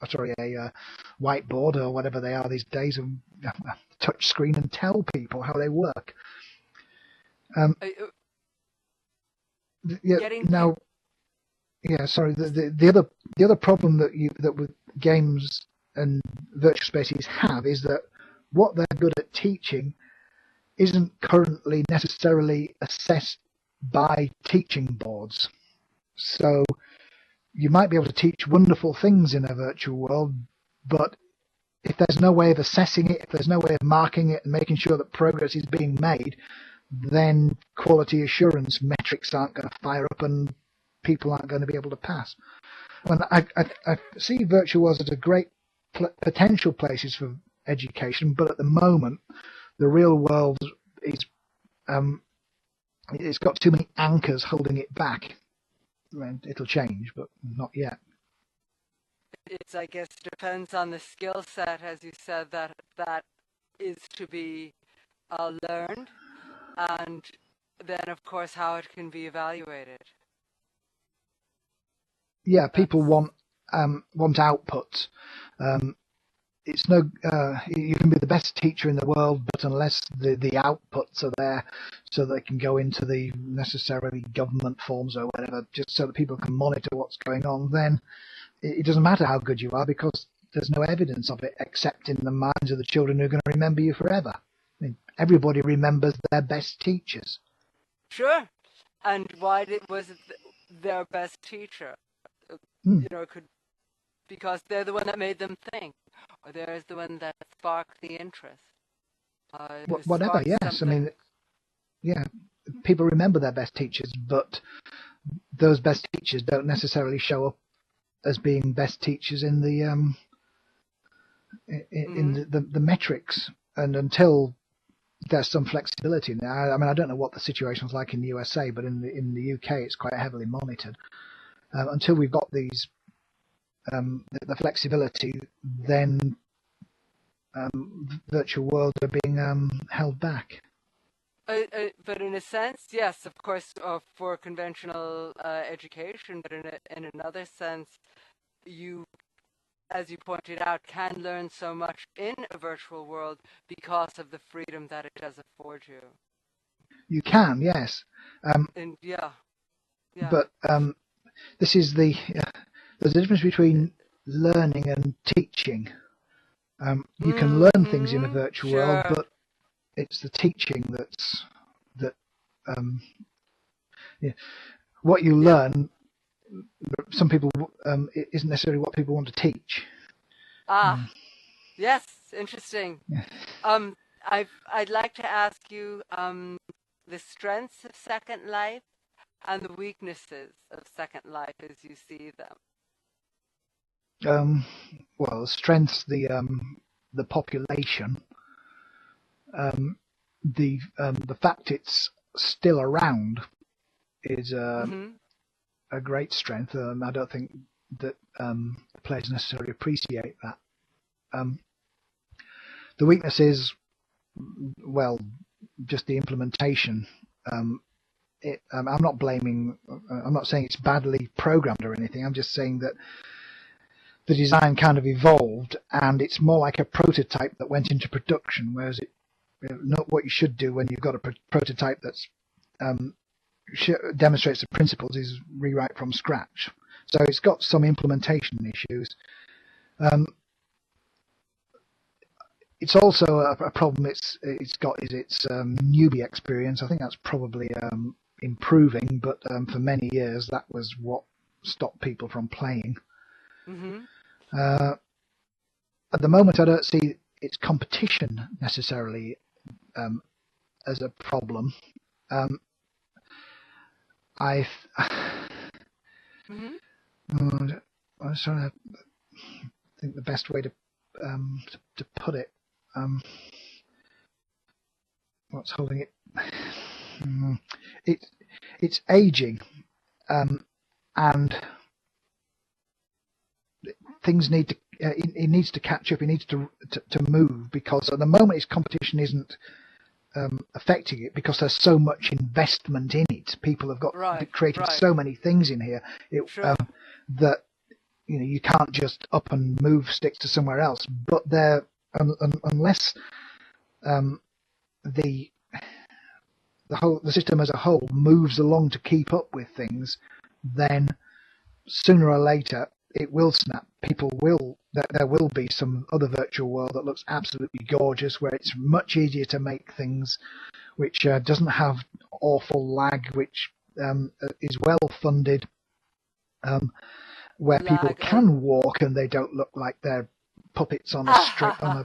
a whiteboard or whatever they are these days, and touch screen and tell people how they work. Um, uh, yeah. Getting people. Now, yeah. Sorry. The other problem that with games and virtual spaces have is that what they're good at teaching isn't currently necessarily assessed by teaching boards. So you might be able to teach wonderful things in a virtual world, but if there's no way of assessing it, if there's no way of marking it and making sure that progress is being made, then quality assurance metrics aren't going to fire up and people aren't going to be able to pass. When I see virtual worlds as a great potential places for education, but at the moment, the real world is it's got too many anchors holding it back. I mean, it'll change, but not yet. It's, I guess, depends on the skill set, as you said, that is to be learned, and then, of course, how it can be evaluated. Yeah, people That's want outputs. Um, it's no you can be the best teacher in the world, but unless the outputs are there, so they can go into the necessarily government forms or whatever, just so that people can monitor what's going on, then it doesn't matter how good you are because there's no evidence of it except in the minds of the children who are going to remember you forever. I mean, everybody remembers their best teachers. sure. And why was it their best teacher? Uh, Hmm. it could because they're the one that made them think, or there's the one that sparked the interest, who Whatever, sparked yes. I something. mean, yeah, people remember their best teachers, but those best teachers don't necessarily show up as being best teachers in Hmm. the metrics. And until there's some flexibility now, I mean, I don't know what the situation's like in the USA, but in the UK, it's quite heavily monitored. Until we've got these the flexibility, then virtual worlds are being held back. But in a sense, yes, of course, for conventional education, but in another sense, you, as you pointed out, can learn so much in a virtual world because of the freedom that it does afford you. You can, yes, And yeah, yeah. but this is there's a difference between learning and teaching. You can learn things in a Mm-hmm. virtual world, Sure. but it's the teaching that yeah, what you Yeah. learn. Some people it isn't necessarily what people want to teach. Ah, yes, interesting. Yeah. Um, I'd like to ask you the strengths of Second Life and the weaknesses of Second Life as you see them. Um, well, strengths the population. The fact it's still around is Mm-hmm. a great strength. I don't think that players necessarily appreciate that. Um, the weakness is, well, just the implementation. I'm not blaming. I'm not saying it's badly programmed or anything. I'm just saying that the design kind of evolved, and it's more like a prototype that went into production, whereas not what you should do when you've got a prototype that's um, demonstrates the principles is rewrite from scratch. So it's got some implementation issues. Um, it's also a problem it's got is its newbie experience. I think that's probably improving, but for many years that was what stopped people from playing. Mm-hmm. Uh, at the moment, I don't see its competition necessarily um, as a problem. Um, I Mm-hmm. I was trying to think the best way to put it. Um, what's holding it? It it's aging, and things need to. It needs to catch up. It needs to move because at the moment its competition isn't affecting it because there's so much investment in it. People have got Right, created right. so many things in here Sure. that you can't just up and move sticks to somewhere else. But unless um, the the system as a whole moves along to keep up with things, then sooner or later it will snap. There will be some other virtual world that looks absolutely gorgeous, where it's much easier to make things, which doesn't have awful lag, which is well funded, where people Lag. can walk and they don't look like they're puppets on a string, and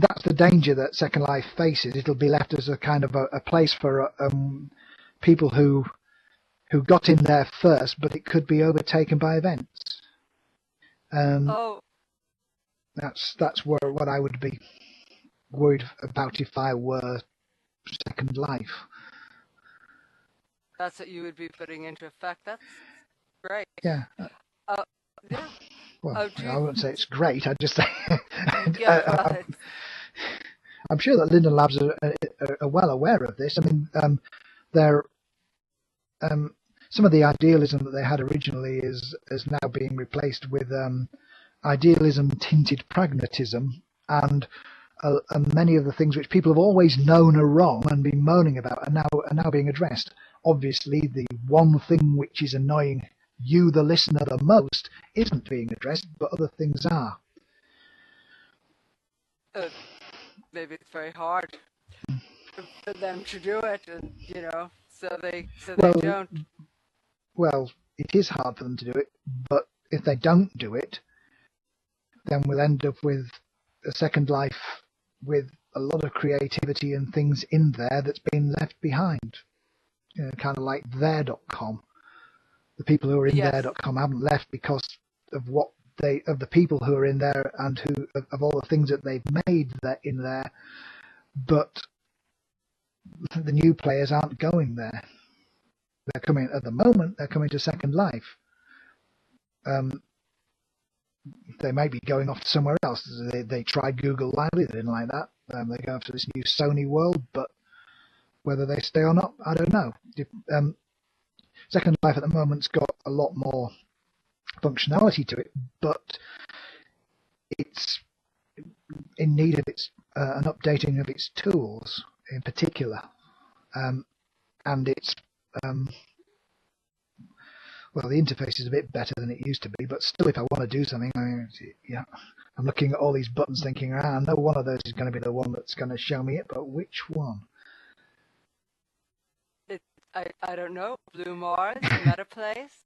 that's the danger that Second Life faces. It'll be left as a kind of a place for people who got in there first, but it could be overtaken by events. And Oh, that's what I would be worried about if I were Second Life. that's what you would be putting into effect. That's great. Yeah. Uh, yeah. Well, Oh, do I you? wouldn't say it's great. I'd just say Yeah. Well, it's, I'm sure that Linden Labs are well aware of this. I mean, they're some of the idealism that they had originally is now being replaced with idealism tinted pragmatism, and many of the things which people have always known are wrong and been moaning about are now being addressed. Obviously, the one thing which is annoying you, the listener, the most isn't being addressed, but other things are. uh, maybe it's very hard for them to do it, and so they Well, don't. it is hard for them to do it, but if they don't do it, then we'll end up with a Second Life with a lot of creativity and things in there that's been left behind. Kind of like there.com. The people who are in Yes. there.com haven't left because of the people who are in there and who of all the things that they've made that in there, but the new players aren't going there. They're coming at the moment. They're coming to Second Life. They may be going off to somewhere else. They tried Google Lively. They didn't like that. They go off to this new Sony world, but whether they stay or not, I don't know. Second Life at the moment's got a lot more functionality to it, but it's in need of an updating of its tools in particular, and it's well, the interface is a bit better than it used to be, but still, if I want to do something, yeah, I'm looking at all these buttons thinking, I know one of those is going to be the one that's going to show me it, but which one? I don't know. Blue Mars, Meta Place.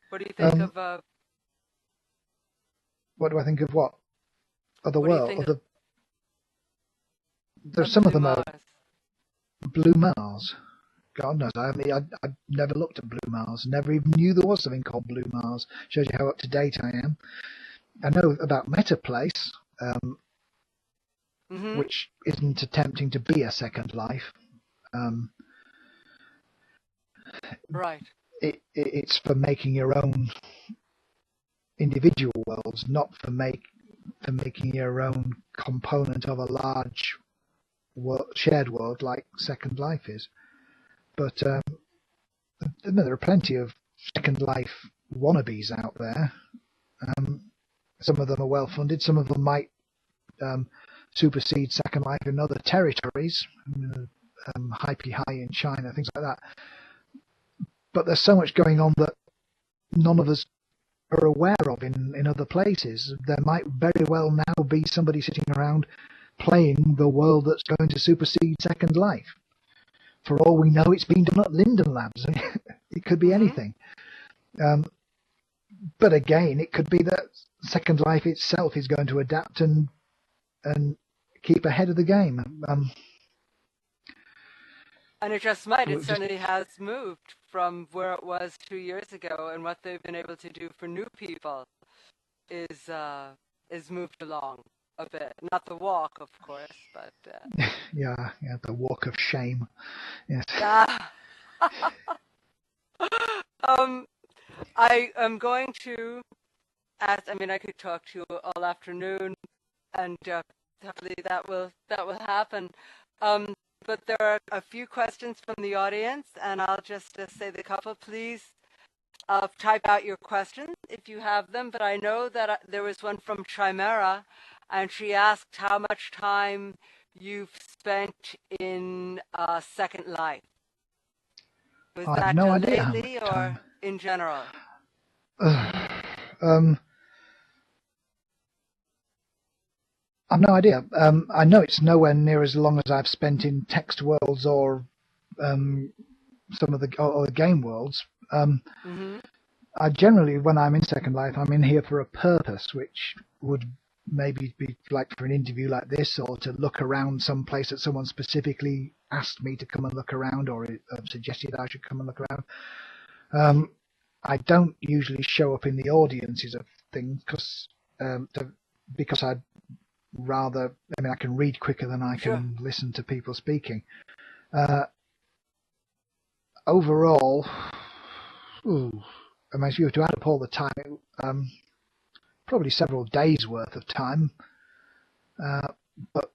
What do you think of What do I think of what? Of the what do you world? think There's of some of Blue them Mars? are Blue Mars. God knows. I mean, I never looked at Blue Mars. Never even knew there was something called Blue Mars. Shows you how up to date I am. I know about Meta Place, which isn't attempting to be a Second Life. Right. It's for making your own individual worlds, not for making your own component of a large shared world like Second Life is. But there are plenty of Second Life wannabes out there. Some of them are well funded. Some of them might supersede Second Life in other territories, Hype High in China, things like that. But there's so much going on that none of us are aware of in other places. There might very well now be somebody sitting around playing the world that's going to supersede Second Life. For all we know, it's been done at Linden Labs. It could be anything. But again, it could be that Second Life itself is going to adapt and keep ahead of the game. And it just might. It certainly has moved from where it was 2 years ago, and what they've been able to do for new people is moved along a bit. Not the walk, of course, but yeah, the walk of shame. Yes. I am going to ask. I mean, I could talk to you all afternoon, and hopefully that will happen. But there are a few questions from the audience, and I'll just say the couple. Please type out your questions if you have them. But I know that there was one from Chimera, and she asked how much time you've spent in Second Life. Was that no idea lately or in general? I've no idea. I know it's nowhere near as long as I've spent in text worlds or some of the game worlds. I generally, when I'm in Second Life, I'm in here for a purpose, which would maybe be like for an interview like this, or to look around some place that someone specifically asked me to come and look around, or suggested I should come and look around. I don't usually show up in the audiences of things because I'd rather, I mean, I can read quicker than I can listen to people speaking. Overall, I mean, if you were to add up all the time, probably several days worth of time, but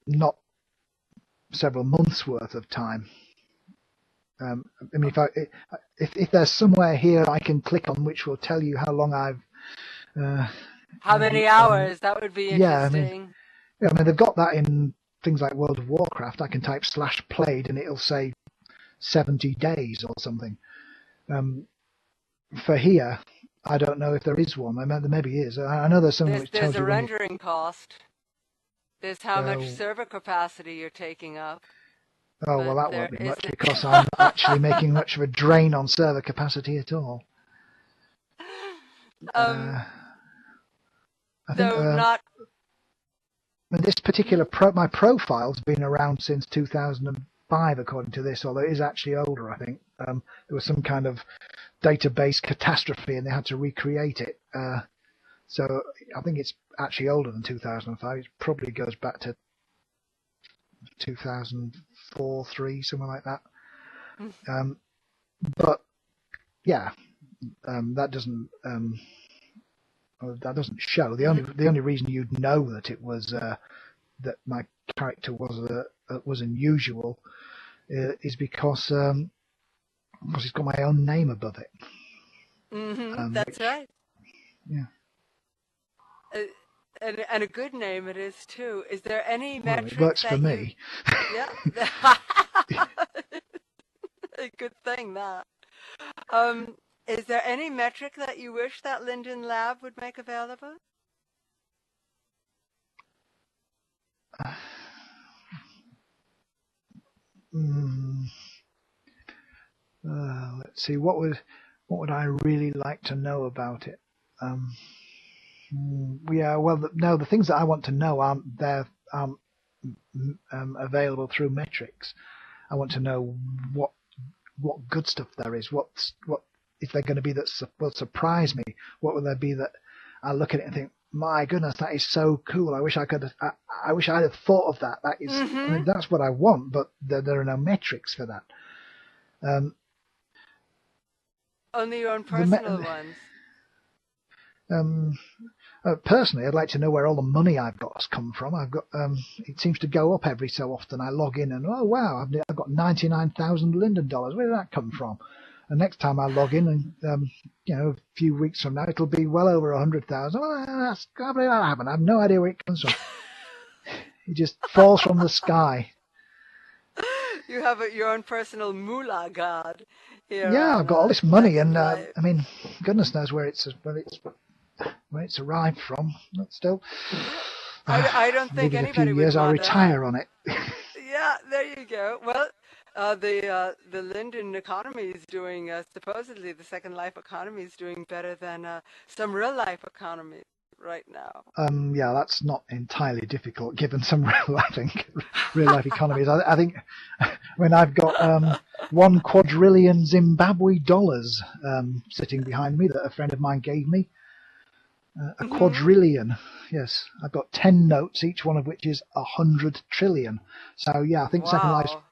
not several months worth of time. I mean, if there's somewhere here I can click on which will tell you how long I've how many hours? That would be interesting. I mean, they've got that in things like World of Warcraft. I can type /played and it'll say 70 days or something. For here, I don't know if there is one. I mean, there maybe is. I know there's something which tells you. There's a rendering cost. There's how much server capacity you're taking up. Oh, well, that won't be much because I'm actually making much of a drain on server capacity at all. I think this particular my profile's been around since 2005, according to this, although it is actually older, I think. There was some kind of database catastrophe and they had to recreate it. So I think it's actually older than 2005. It probably goes back to 2004, 3, something like that. But yeah, that doesn't show. The only reason you'd know that it was that my character was unusual is because it's got my own name above it. That's right. Yeah. And a good name it is too. Is there any metrics it works for me. Yeah. A good thing that. Is there any metric that you wish that Linden Lab would make available? Let's see. What would I really like to know about it? Yeah. Well, no. The things that I want to know aren't there. Available through metrics. I want to know what good stuff there is. What if they're going to be that will surprise me? What will there be that I look at it and think, my goodness, that is so cool. I wish I could. I wish I'd have thought of that. That is. I mean, that's what I want, but there are no metrics for that. Only your own personal ones. Personally, I'd like to know where all the money I've got has come from. I've got it seems to go up every so often. I log in and oh wow, I've got 99,000 Linden dollars. Where did that come from? And next time I log in, and a few weeks from now, it'll be well over 100,000. Well, I can't believe that happened. I have no idea where it comes from. It just falls from the sky. You have your own personal moolah god here. Yeah, I've got all this money, and I mean, goodness knows where it's arrived from. But still, I don't think maybe in anybody a few years would I'll want retire on it. Yeah, there you go. Well, the Linden economy is doing supposedly the Second Life economy is doing better than some real life economies right now. Yeah, that's not entirely difficult given some real life economies. I think when I've got 1 quadrillion Zimbabwe dollars sitting behind me that a friend of mine gave me. A quadrillion, yes. I've got 10 notes, each one of which is 100 trillion. So yeah, I think Wow.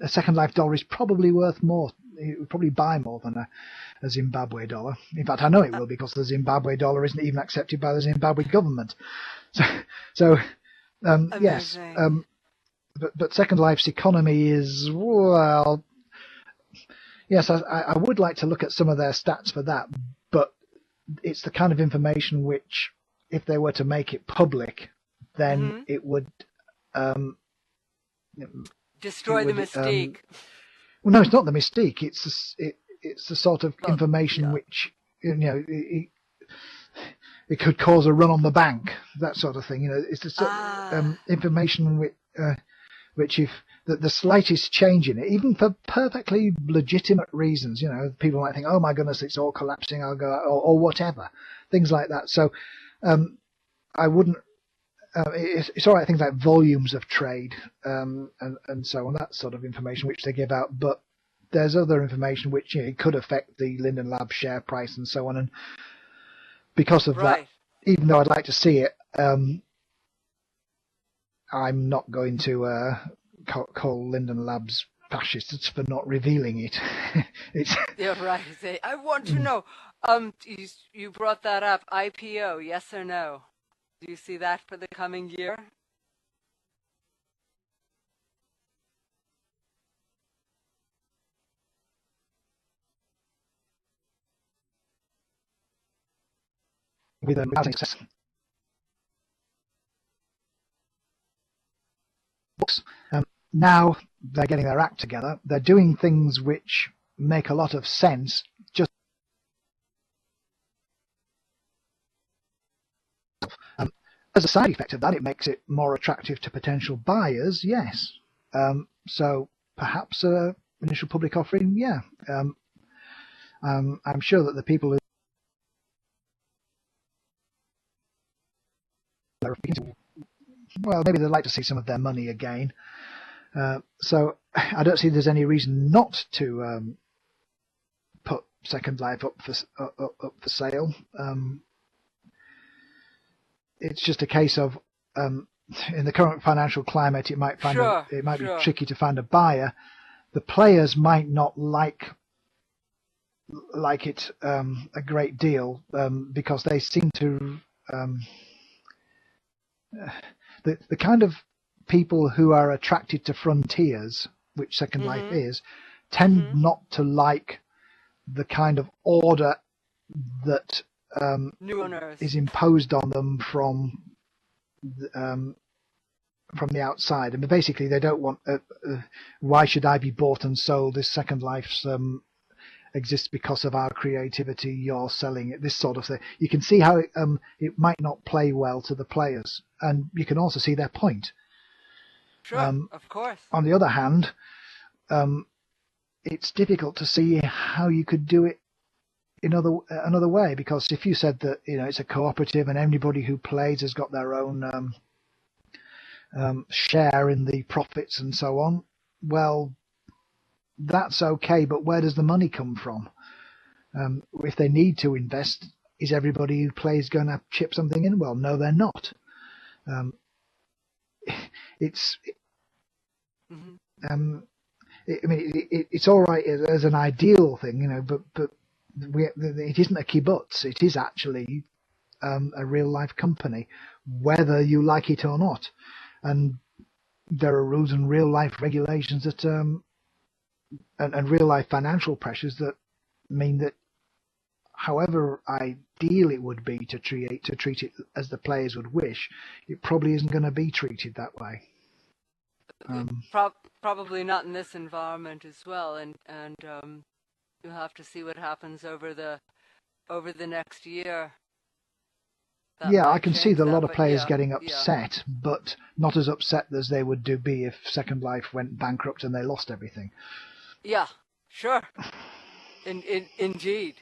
a Second Life dollar is probably worth more. It would probably buy more than a Zimbabwe dollar. In fact, I know it will because the Zimbabwe dollar isn't even accepted by the Zimbabwe government. So yes. But Second Life's economy is, well, yes, I would like to look at some of their stats for that, but it's the kind of information which, if they were to make it public, then it would destroy the mystique. Well, no, it's not the mystique. It's the sort of information which it could cause a run on the bank, that sort of thing. It's the sort of information which if the slightest change in it, even for perfectly legitimate reasons, people might think, oh my goodness, it's all collapsing, I'll go, or whatever, things like that. So I wouldn't. It's all right, things like volumes of trade and so on, that sort of information which they give out, but there's other information which could affect the Linden Lab share price and so on, and because of that, even though I'd like to see it, I'm not going to call Linden Labs fascists for not revealing it. You're right. I want to know. You brought that up. IPO, yes or no? Do you see that for the coming year? With a success. Now they're getting their act together. They're doing things which make a lot of sense. Just as a side effect of that, it makes it more attractive to potential buyers. Yes. So perhaps initial public offering. Yeah. I'm sure that the people who well, maybe they'd like to see some of their money again. So I don't see there's any reason not to put Second Life up for sale. It's just a case of in the current financial climate, it might be tricky to find a buyer. The players might not like it a great deal because they seem to the kind of people who are attracted to frontiers, which Second Life is, tend not to like the kind of order that is imposed on them from the outside. I mean, basically, they don't want. Why should I be bought and sold? This Second Life's exists because of our creativity. You're selling it, this sort of thing. You can see how it might not play well to the players, and you can also see their point. Sure, of course. On the other hand, it's difficult to see how you could do it in another way, because if you said that it's a cooperative and anybody who plays has got their own share in the profits and so on, well, that's okay, but where does the money come from? If they need to invest, is everybody who plays going to chip something in? Well, no, they're not. It's it's all right as an ideal thing, but it isn't a kibbutz. It is actually a real life company, whether you like it or not. And there are rules and real life regulations that and real life financial pressures that mean that however ideal it would be to treat it as the players would wish, it probably isn't going to be treated that way. Probably not in this environment as well, and you'll have to see what happens over the next year. Yeah, I can see that a lot of players getting upset, but not as upset as they would be if Second Life went bankrupt and they lost everything. Yeah, sure. Indeed.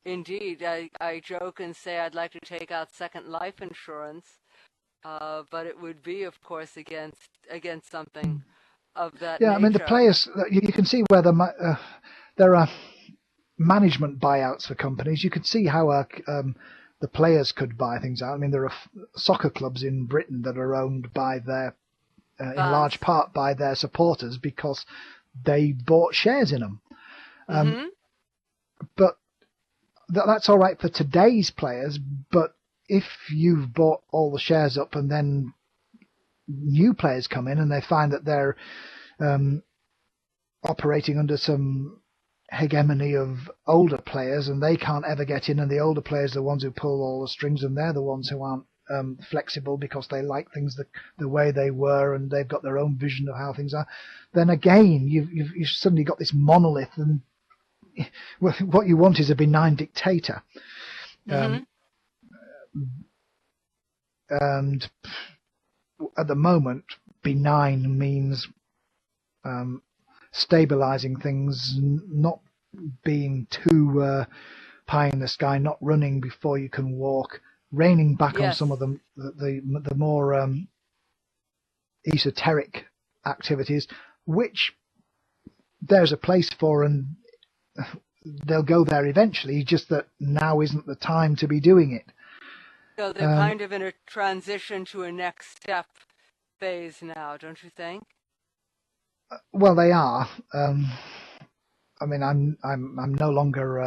I joke and say I'd like to take out Second Life insurance, but it would be, of course, against something of that nature. I mean, the players, you can see where there are management buyouts for companies. You could see how the players could buy things out. I mean, there are soccer clubs in Britain that are owned by in large part by their supporters because they bought shares in them. But that's all right for today's players. But if you've bought all the shares up and then new players come in and they find that they're operating under some hegemony of older players and they can't ever get in, and the older players are the ones who pull all the strings and they're the ones who aren't flexible because they like things the way they were and they've got their own vision of how things are, then again you've suddenly got this monolith, and what you want is a benign dictator. And at the moment, benign means stabilizing things, not being too pie in the sky, not running before you can walk, reining back on some of the more esoteric activities, which there's a place for, and they'll go there eventually, just that now isn't the time to be doing it. So they're kind of in a transition to a next step phase now, don't you think? Well, they are. I mean, I'm no longer.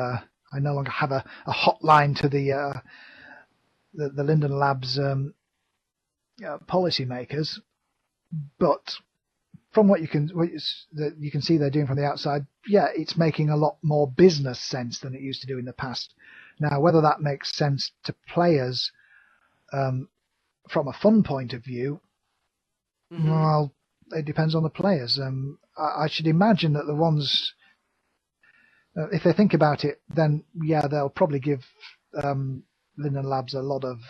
I no longer have a hotline to the Linden Labs policymakers, but from what you can see they're doing from the outside, it's making a lot more business sense than it used to do in the past. Now, whether that makes sense to players from a fun point of view, well, it depends on the players. I should imagine that the ones, if they think about it, then they'll probably give Linden Labs a lot of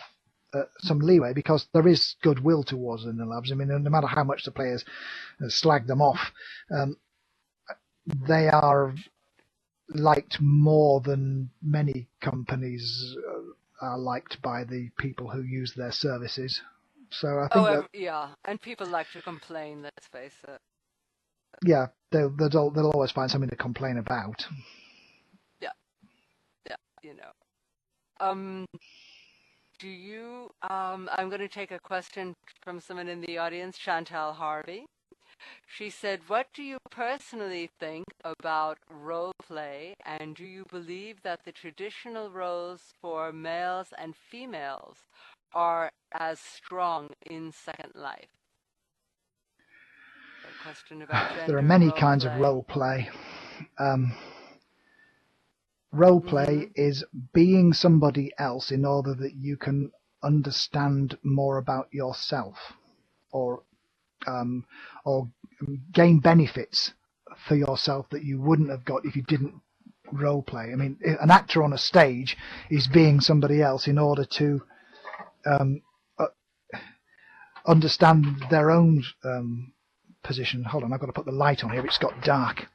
some leeway, because there is goodwill towards Linden Labs. I mean, no matter how much the players slag them off, they are liked more than many companies are liked by the people who use their services. So I think and people like to complain, let's face it. Yeah, they'll always find something to complain about. Yeah, do you, I'm going to take a question from someone in the audience, Chantal Harvey. She said, what do you personally think about role play, and do you believe that the traditional roles for males and females are as strong in Second Life? A question about gender. There are many kinds of role play. Role play is being somebody else in order that you can understand more about yourself, or gain benefits for yourself that you wouldn't have got if you didn't role play. I mean, an actor on a stage is being somebody else in order to understand their own position. Hold on, I've got to put the light on here. It's got dark.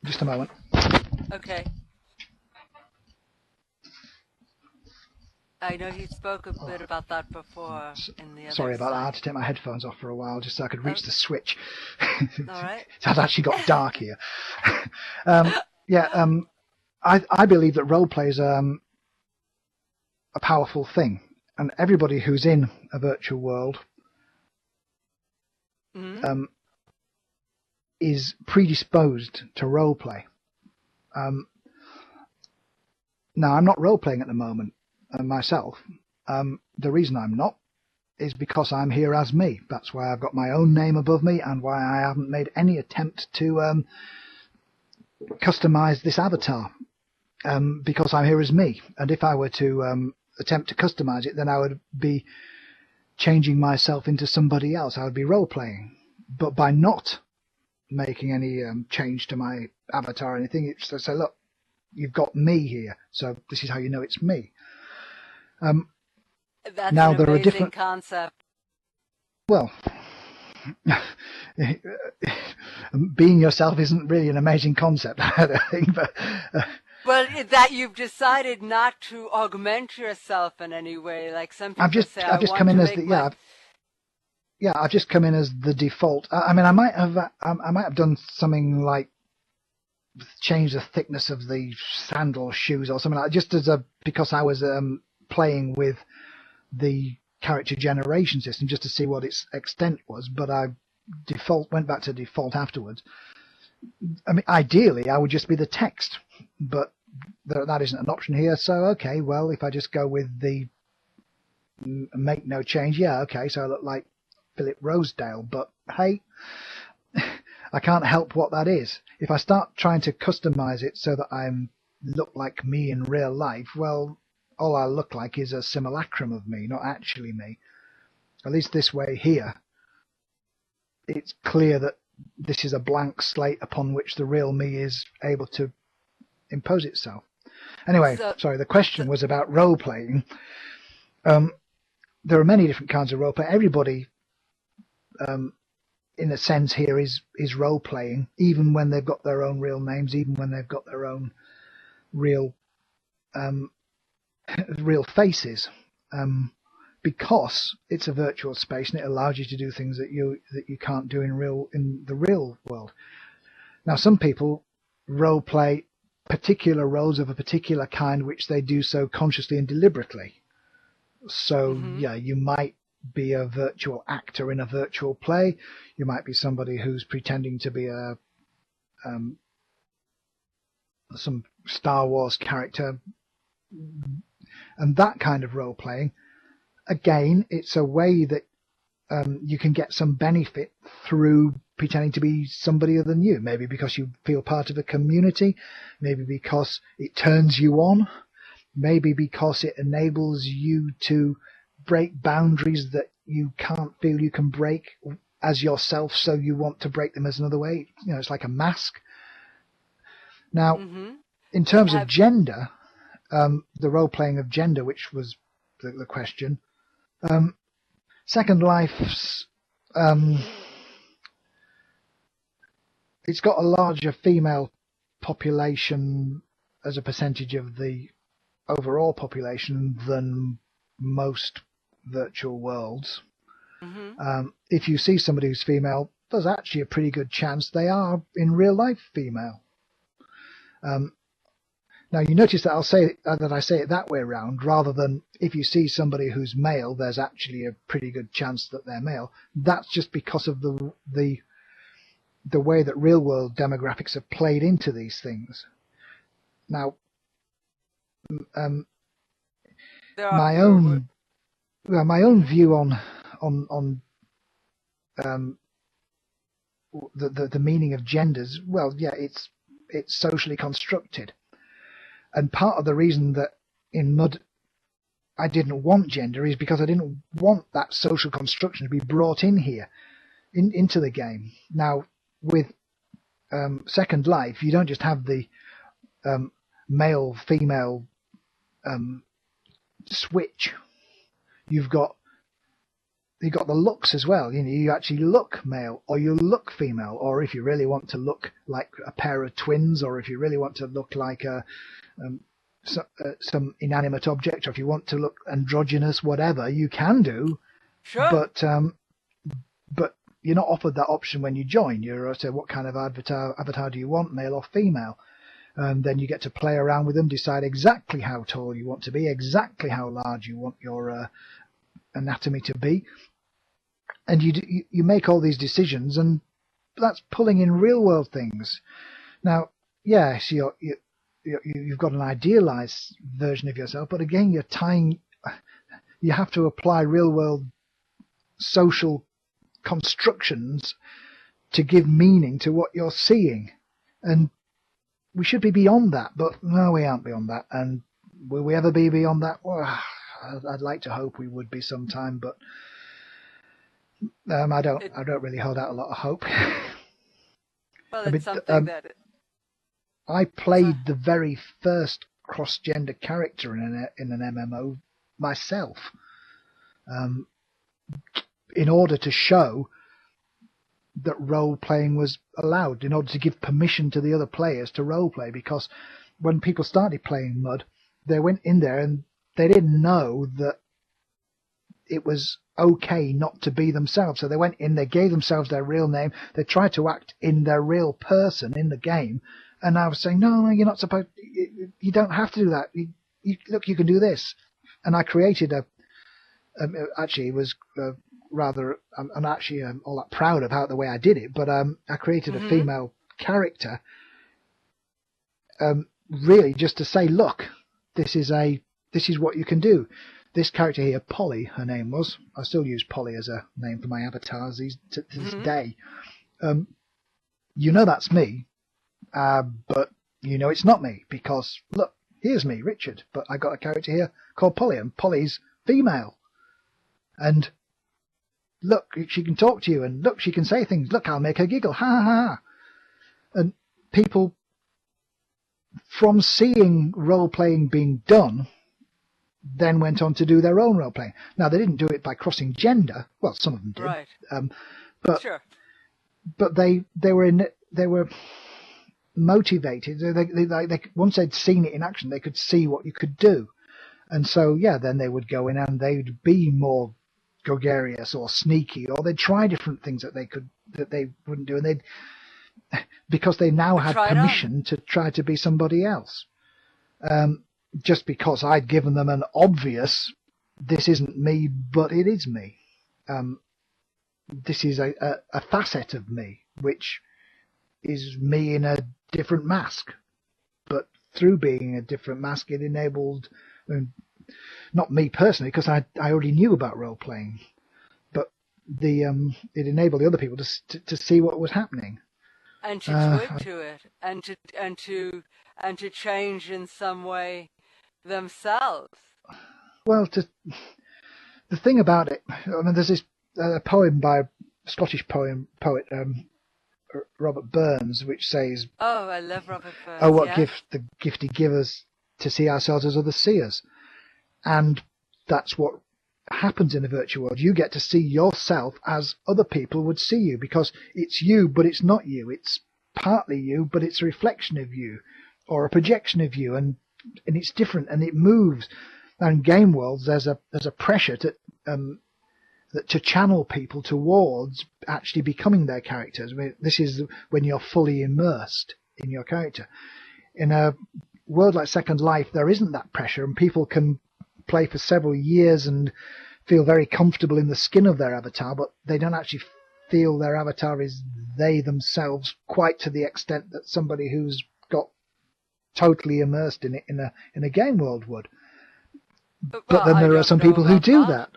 Just a moment. Okay. I know you spoke a bit about that before in the other Sorry about that. I side. had to take my headphones off for a while just so I could reach the switch. All right. It has actually got dark here. I believe that role play is a powerful thing, and everybody who's in a virtual world is predisposed to role play. Now, I'm not role playing at the moment myself. The reason I'm not is because I'm here as me. That's why I've got my own name above me, and why I haven't made any attempt to customize this avatar, because I'm here as me. And if I were to attempt to customize it, then I would be changing myself into somebody else. I would be role playing. But by not making any change to my avatar or anything, it's to say, look, you've got me here, so this is how you know it's me. That's now an there amazing are different concept. Well, being yourself isn't really an amazing concept, I don't think. But well, that you've decided not to augment yourself in any way, like some people say. I've just come in as the I've just come in as the default. I mean, I might have done something like change the thickness of the sandal shoes or something like that, just because I was playing with the character generation system just to see what its extent was, but I went back to default afterwards. I mean, ideally, I would just be the text, but that isn't an option here. So, okay, well, if I just go with the make no change, yeah, okay, so I look like Philip Rosedale, but hey, I can't help what that is. If I start trying to customize it so that I look like me in real life, well, all I look like is a simulacrum of me, not actually me. At least this way here, it's clear that this is a blank slate upon which the real me is able to impose itself. Anyway, sorry, the question was about role-playing. There are many different kinds of role-play. Everybody, in a sense here, is role-playing, even when they've got their own real names, even when they've got their own real faces, because it's a virtual space and it allows you to do things that you can't do in the real world. Now, some people role play particular roles of a particular kind, which they do so consciously and deliberately. So yeah, you might be a virtual actor in a virtual play. You might be somebody who's pretending to be some Star Wars character. And that kind of role playing, again, it's a way that you can get some benefit through pretending to be somebody other than you. Maybe because you feel part of a community, maybe because it turns you on, maybe because it enables you to break boundaries that you can't feel you can break as yourself, so you want to break them as another way. You know, it's like a mask. Now, in terms of gender, the role-playing of gender, which was the question. Second Life's, it's got a larger female population as a percentage of the overall population than most virtual worlds. If you see somebody who's female, there's actually a pretty good chance they are in real life female. Now, you notice that I say it that way around, rather than if you see somebody who's male, there's actually a pretty good chance that they're male. That's just because of the way that real world demographics have played into these things. Now, my own view on the meaning of genders, well, yeah, it's socially constructed. And part of the reason that in Mud I didn't want gender is because I didn't want that social construction to be brought in here, into the game. Now, with Second Life, you don't just have the male female switch. You've got the looks as well. You actually look male or you look female, or if you really want to look like a pair of twins, or if you really want to look like some inanimate object, or if you want to look androgynous, whatever, you can do. Sure. But you're not offered that option when you join. You're asked, what kind of avatar do you want, male or female? And then you get to play around with them, decide exactly how tall you want to be, exactly how large you want your anatomy to be, and you make all these decisions, and that's pulling in real world things. Now, yes, you've got an idealized version of yourself, but again, you have to apply real world social constructions to give meaning to what you're seeing, and we should be beyond that, but no, we aren't beyond that. And will we ever be beyond that? Well, I'd like to hope we would be sometime, but I don't really hold out a lot of hope. Well, it's something that I played the very first cross-gender character in an MMO myself, in order to show that role-playing was allowed, in order to give permission to the other players to role-play, because when people started playing Mud, they went in there and they didn't know that it was okay not to be themselves. So they went in, they gave themselves their real name, they tried to act in their real person in the game, and I was saying, no, you're not supposed, you don't have to do that. Look, you can do this. And I created actually it was rather, I'm actually all that proud of the way I did it, but I created a female character, really just to say, look, this is what you can do. This character here, Polly, her name was. I still use Polly as a name for my avatars to this day. That's me, but it's not me, because look, here's me, Richard, but I got a character here called Polly, and Polly's female. And look, she can talk to you, and look, she can say things. Look, I'll make her giggle. Ha ha ha. And people, from seeing role-playing being done, then went on to do their own role-playing. Now, they didn't do it by crossing gender. Well, some of them did. Right. But sure. But they were motivated. They once they'd seen it in action, they could see what you could do. And so, then they would go in and they'd be more gregarious or sneaky, or they'd try different things that they wouldn't do, and because they now had permission to try to be somebody else. Just because I'd given them an obvious, this isn't me, but it is me. This is a facet of me, which is me in a different mask. But through being a different mask, it enabled, not me personally, because I already knew about role playing, but it enabled the other people to see what was happening. And to twig to it, and to change in some way themselves. Well, the thing about it, there's this poem by a Scottish poet Robert Burns, which says, "Oh, I love Robert Burns. Oh, what gift the gifty give us to see ourselves as others see us." And that's what happens in the virtual world. You get to see yourself as other people would see you, because it's you, but it's not you. It's partly you, but it's a reflection of you, or a projection of you, and it's different, and it moves. Now, in game worlds, there's a pressure to channel people towards actually becoming their characters. This is when you're fully immersed in your character. In a world like Second Life, there isn't that pressure, and people can play for several years and feel very comfortable in the skin of their avatar, but they don't actually feel their avatar is they themselves quite to the extent that somebody who's got totally immersed in it in a game world would. But then there are some people who do that.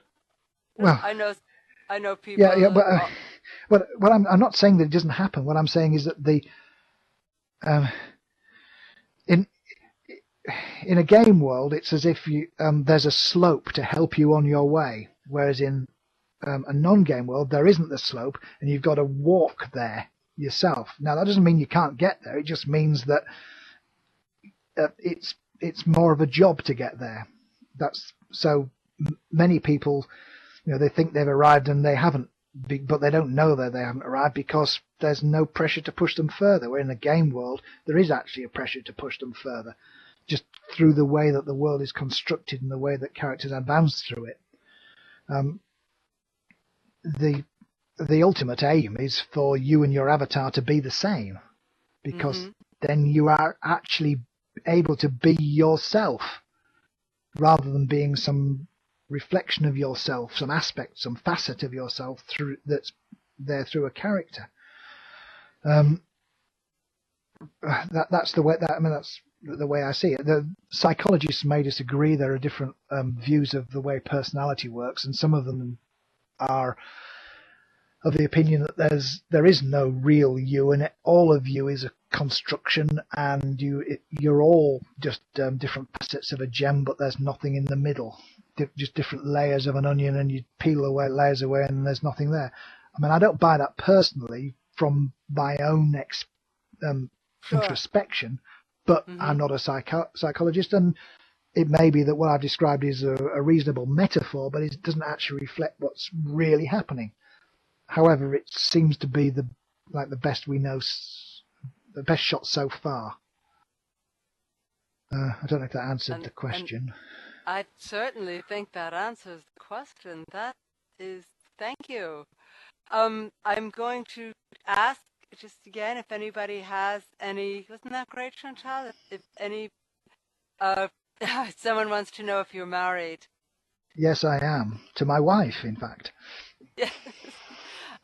Well, I know people. Yeah, but I'm not saying that it doesn't happen. What I'm saying is that in a game world, it's as if there's a slope to help you on your way, whereas in a non-game world, there isn't the slope, and you've got to walk there yourself. Now, that doesn't mean you can't get there. It just means that it's more of a job to get there. That's so many people, they think they've arrived and they haven't, but they don't know that they haven't arrived because there's no pressure to push them further. Where in the game world, there is actually a pressure to push them further, just through the way that the world is constructed and the way that characters advance through it. The ultimate aim is for you and your avatar to be the same, because then you are actually able to be yourself rather than being some reflection of yourself, some aspect, some facet of yourself that's there through a character. That's the way that's the way I see it. The psychologists may disagree. There are different views of the way personality works, and some of them are of the opinion that there is no real you, and all of you is a construction, and you're all just different facets of a gem, but there's nothing in the middle. Just different layers of an onion, and you peel away layers away, and there's nothing there. I mean, I don't buy that personally from my own introspection, but I'm not a psychologist, and it may be that what I've described is a reasonable metaphor, but it doesn't actually reflect what's really happening. However, it seems to be the best we know, the best shot so far. I don't know if that answered the question. I certainly think that answers the question. Thank you. I'm going to ask just again if anybody has any. Wasn't that great, Chantal? If any, someone wants to know if you're married. Yes, I am. To my wife, in fact. Yes.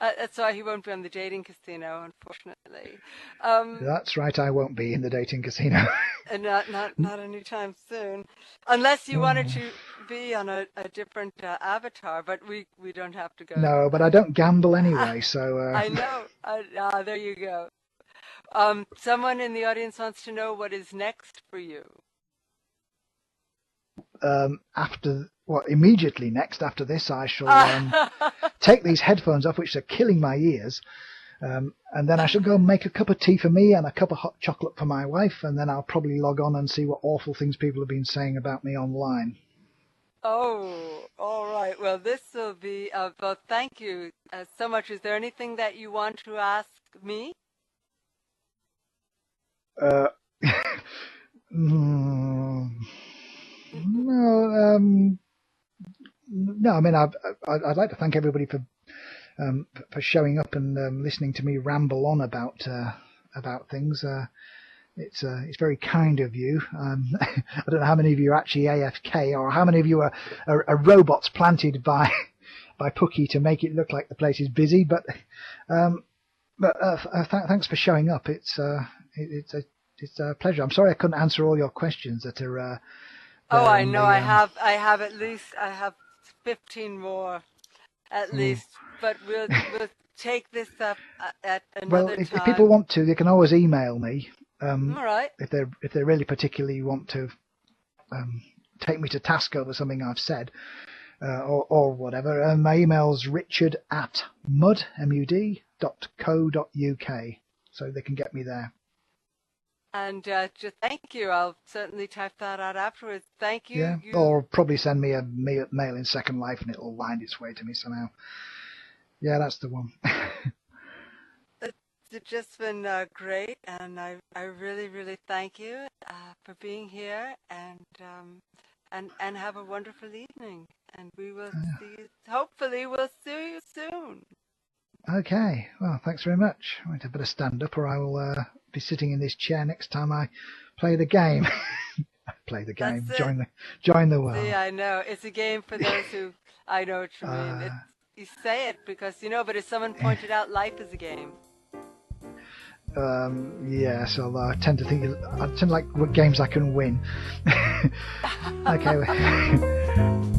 That's why he won't be on the dating casino, unfortunately. That's right, I won't be in the dating casino. And not anytime soon, unless you wanted to be on a different avatar. But we don't have to go. No, but I don't gamble anyway, so. I know. There you go. Someone in the audience wants to know what is next for you. Immediately next after this, I shall take these headphones off, which are killing my ears, and then I shall go and make a cup of tea for me and a cup of hot chocolate for my wife, and then I'll probably log on and see what awful things people have been saying about me online. Oh, all right. Well, this will be. Well, thank you so much. Is there anything that you want to ask me? No. I mean, I'd like to thank everybody for showing up and listening to me ramble on about things. It's very kind of you. I don't know how many of you are actually AFK, or how many of you are robots planted by Pooky to make it look like the place is busy. But thanks for showing up. It's a pleasure. I'm sorry I couldn't answer all your questions that are. I know. I have at least 15 more, at least. But we'll take this up at another time. If people want to, they can always email me. All right. If they really particularly want to take me to task over something I've said, or whatever, my email's richard@mud.co.uk, so they can get me there. And just thank you. I'll certainly type that out afterwards. Thank you. Yeah, or probably send me a mail in Second Life and it'll find its way to me somehow. Yeah, that's the one. It's just been great, and I really, really thank you for being here, and have a wonderful evening. And we will see you. Hopefully, we'll see you soon. Okay. Well, thanks very much. I might have better stand up, or I will be sitting in this chair next time I play the game. Play the game. Join the world. See, I know it's a game for those who I know what you mean. You say it because but as someone pointed out, life is a game. Yes, although I tend to like what games I can win. Okay.